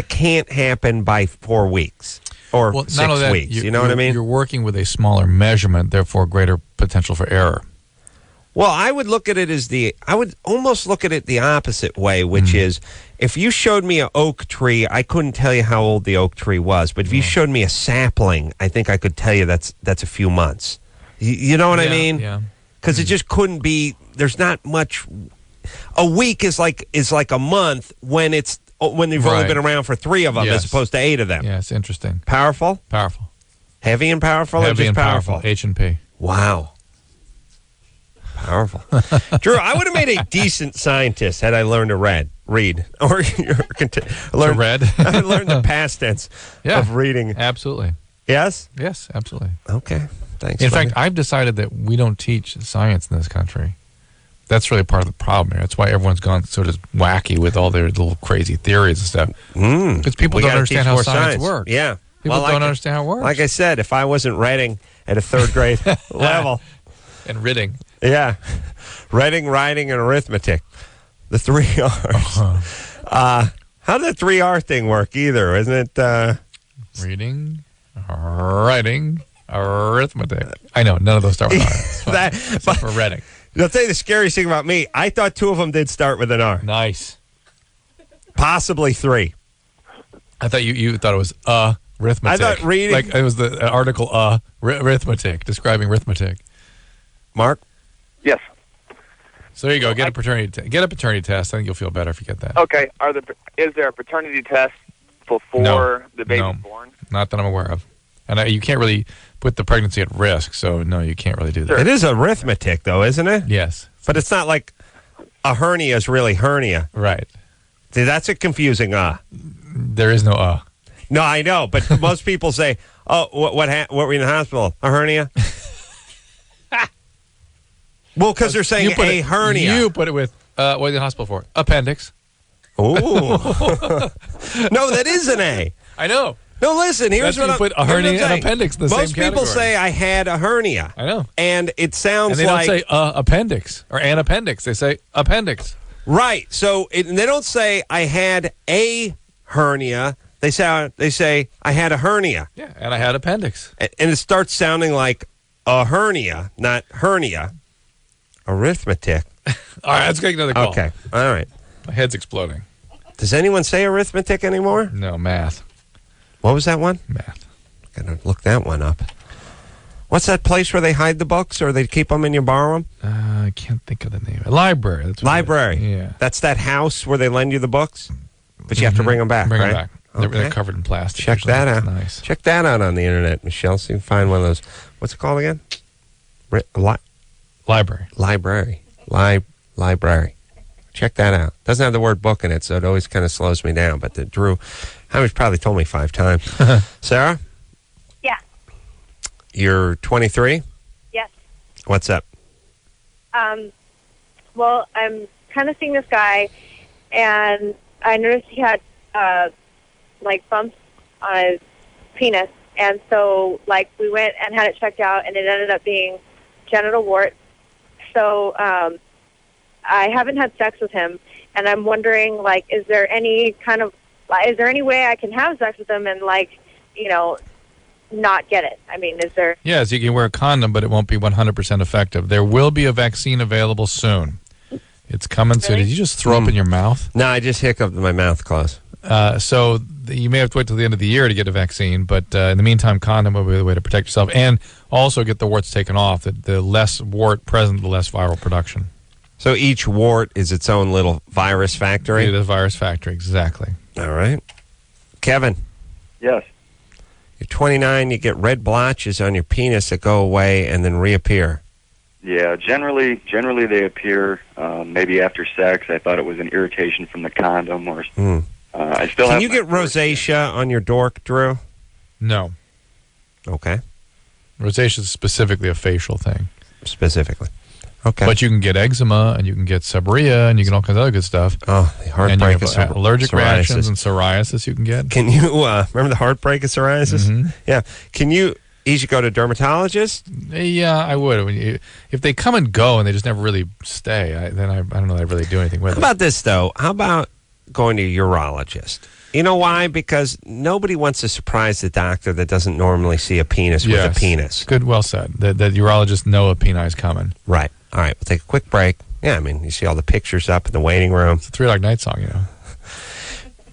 can't happen by 4 weeks or 6 weeks. You know what I mean? You're working with a smaller measurement, therefore greater potential for error. Well, I would look at it I would almost look at it the opposite way, which is if you showed me an oak tree, I couldn't tell you how old the oak tree was. But if you showed me a sapling, I think I could tell you that's a few months. You know what I mean? Yeah. Because it just couldn't be. There's not much. A week is like a month when they've only been around for 3 of them as opposed to 8 of them. Yeah, it's interesting. Powerful? Powerful. Heavy and powerful Heavy or just and powerful? H&P. Wow. Powerful. Drew, I would have made a decent scientist had I learned to read. Or read? I learned the past tense of reading. Absolutely. Yes? Yes, absolutely. Okay. Thanks. In fact, I've decided that we don't teach science in this country. That's really part of the problem here. That's why everyone's gone sort of wacky with all their little crazy theories and stuff. Because people don't understand how science works. Yeah. People don't understand how it works. Like I said, if I wasn't reading at a 3rd grade level. And ridding. Yeah. Reading, writing, and arithmetic. The 3 R's. How did the 3R thing work either? Isn't it? Reading, writing, arithmetic. I know, none of those start with R. Except for reading. I'll tell you the scariest thing about me. I thought 2 of them did start with an R. Nice. Possibly 3. I thought you thought it was arithmetic. I thought reading. Like it was the article arithmetic, describing arithmetic. Mark? Yes. So there you go. Get a paternity test. I think you'll feel better if you get that. Okay. Is there a paternity test before the baby's born? Not that I'm aware of. And you can't really put the pregnancy at risk, so no, you can't really do that. It is arithmetic, though, isn't it? Yes. But it's not like a hernia is really hernia. Right. See, that's a confusing There is no No, I know, but most people say, oh, what were you in the hospital? A hernia? Well, because they're saying a hernia. You put it with, what are you in the hospital for? Appendix. Ooh. No, that is an A. I know. No, listen, here's what I'm put a hernia and appendix in the same Most people category. say I had a hernia. I know. And it sounds and they like... don't say appendix or an appendix. They say appendix. Right. So they don't say I had a hernia. They say I had a hernia. Yeah, and I had appendix. And it starts sounding like a hernia, not hernia. Arithmetic. All right, let's get another call. Okay. All right. My head's exploding. Does anyone say arithmetic anymore? No, math. What was that one? Math. Gotta look that one up. What's that place where they hide the books or they keep them and you borrow them? I can't think of the name. Library. That's Library. Yeah. That's that house where they lend you the books, but you have to bring them back, Bring right? them back. They're covered in plastic. Check that out. Nice. Check that out on the internet, Michelle. So you can find one of those. What's it called again? Library. Library. Check that out. Doesn't have the word book in it, so it always kind of slows me down. But Drew, Hamish probably told me 5 times. Sarah? Yeah. You're 23? Yes. What's up? Well, I'm kind of seeing this guy, and I noticed he had, bumps on his penis. And so, we went and had it checked out, and it ended up being genital wart. So, I haven't had sex with him, and I'm wondering, is there any way I can have sex with him and, not get it? I mean, is there... Yes, you can wear a condom, but it won't be 100% effective. There will be a vaccine available soon. It's coming soon. Did you just throw up in your mouth? No, I just hiccuped with my mouth closed. So you may have to wait till the end of the year to get a vaccine, but in the meantime, condom will be the way to protect yourself and also get the warts taken off. The less wart present, the less viral production. So each wart is its own little virus factory? Yeah, the virus factory, exactly. All right. Kevin? Yes. You're 29, you get red blotches on your penis that go away and then reappear. Yeah, generally they appear maybe after sex. I thought it was an irritation from the condom, or I still. Can you get rosacea on your dork, Drew? No. Okay. Rosacea is specifically a facial thing. Specifically. Okay. But you can get eczema, and you can get seborrhea, and you can all kinds of other good stuff. Oh, the heartbreak of allergic reactions and psoriasis you can get. Can you remember the heartbreak of psoriasis? Mm-hmm. Yeah. Can you? You should go to a dermatologist? Yeah, I would. If they come and go and they just never really stay, then I don't know that I really do anything with it. How about this, though? How about going to a urologist? You know why? Because nobody wants to surprise the doctor that doesn't normally see a penis with a penis. Good, well said. That urologists know a penile is coming. Right. All right, we'll take a quick break. Yeah, I mean, you see all the pictures up in the waiting room. It's a Three Dog Night song, you know.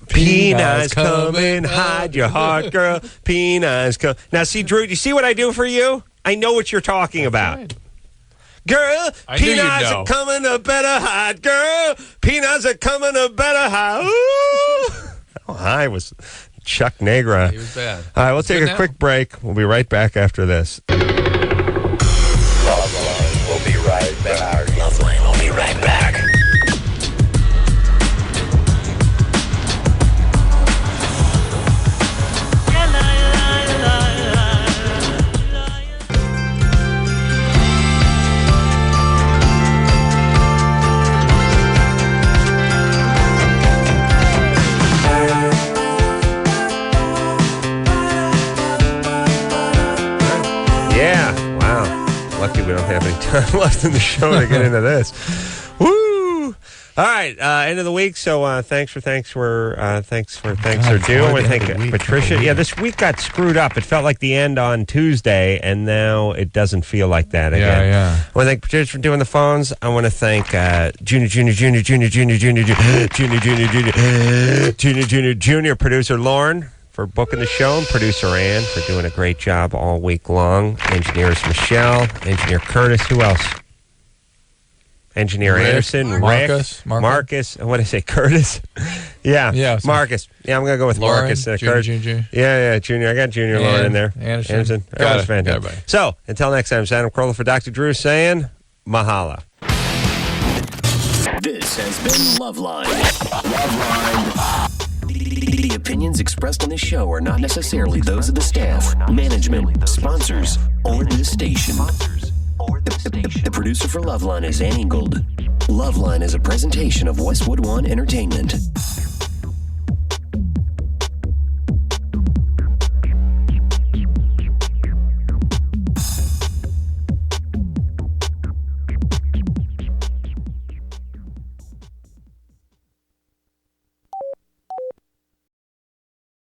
Penile coming, hide your heart, girl. Penile coming. Now, see, Drew, do you see what I do for you? I know what you're talking about. Right. Girl, I knew you'd peniles know. are coming to better hide, girl. Peniles are coming to better hide. Ooh. Oh, I was Chuck Negra. He was bad. All right, we'll take a quick break. We'll be right back after this. LoveLine will be right back. LoveLine will be right back. Yeah, wow. Lucky we don't have any time left in the show to get into this. Woo! All right, end of the week. So thanks for due. I want to thank Patricia. Yeah, this week got screwed up. It felt like the end on Tuesday, and now it doesn't feel like that again. Yeah. I want to thank Patricia for doing the phones. I want to thank Junior producer Lauren for booking the show, and producer Ann for doing a great job all week long. Engineers Michelle, engineer Curtis. Who else? Engineer Rick, Anderson, Marcus, Marcus. What did I say? Curtis. Yeah, Marcus. Yeah, I'm gonna go with Lauren, Marcus. Junior. Yeah, Junior. I got Junior Lauren in there. Anderson. That was fantastic. So until next time, it's Adam Carolla for Dr. Drew saying mahala. This has been LoveLine. The opinions expressed on this show are not necessarily those of the staff, management, sponsors, or this station. The producer for LoveLine is Ann Ingold. LoveLine is a presentation of Westwood One Entertainment.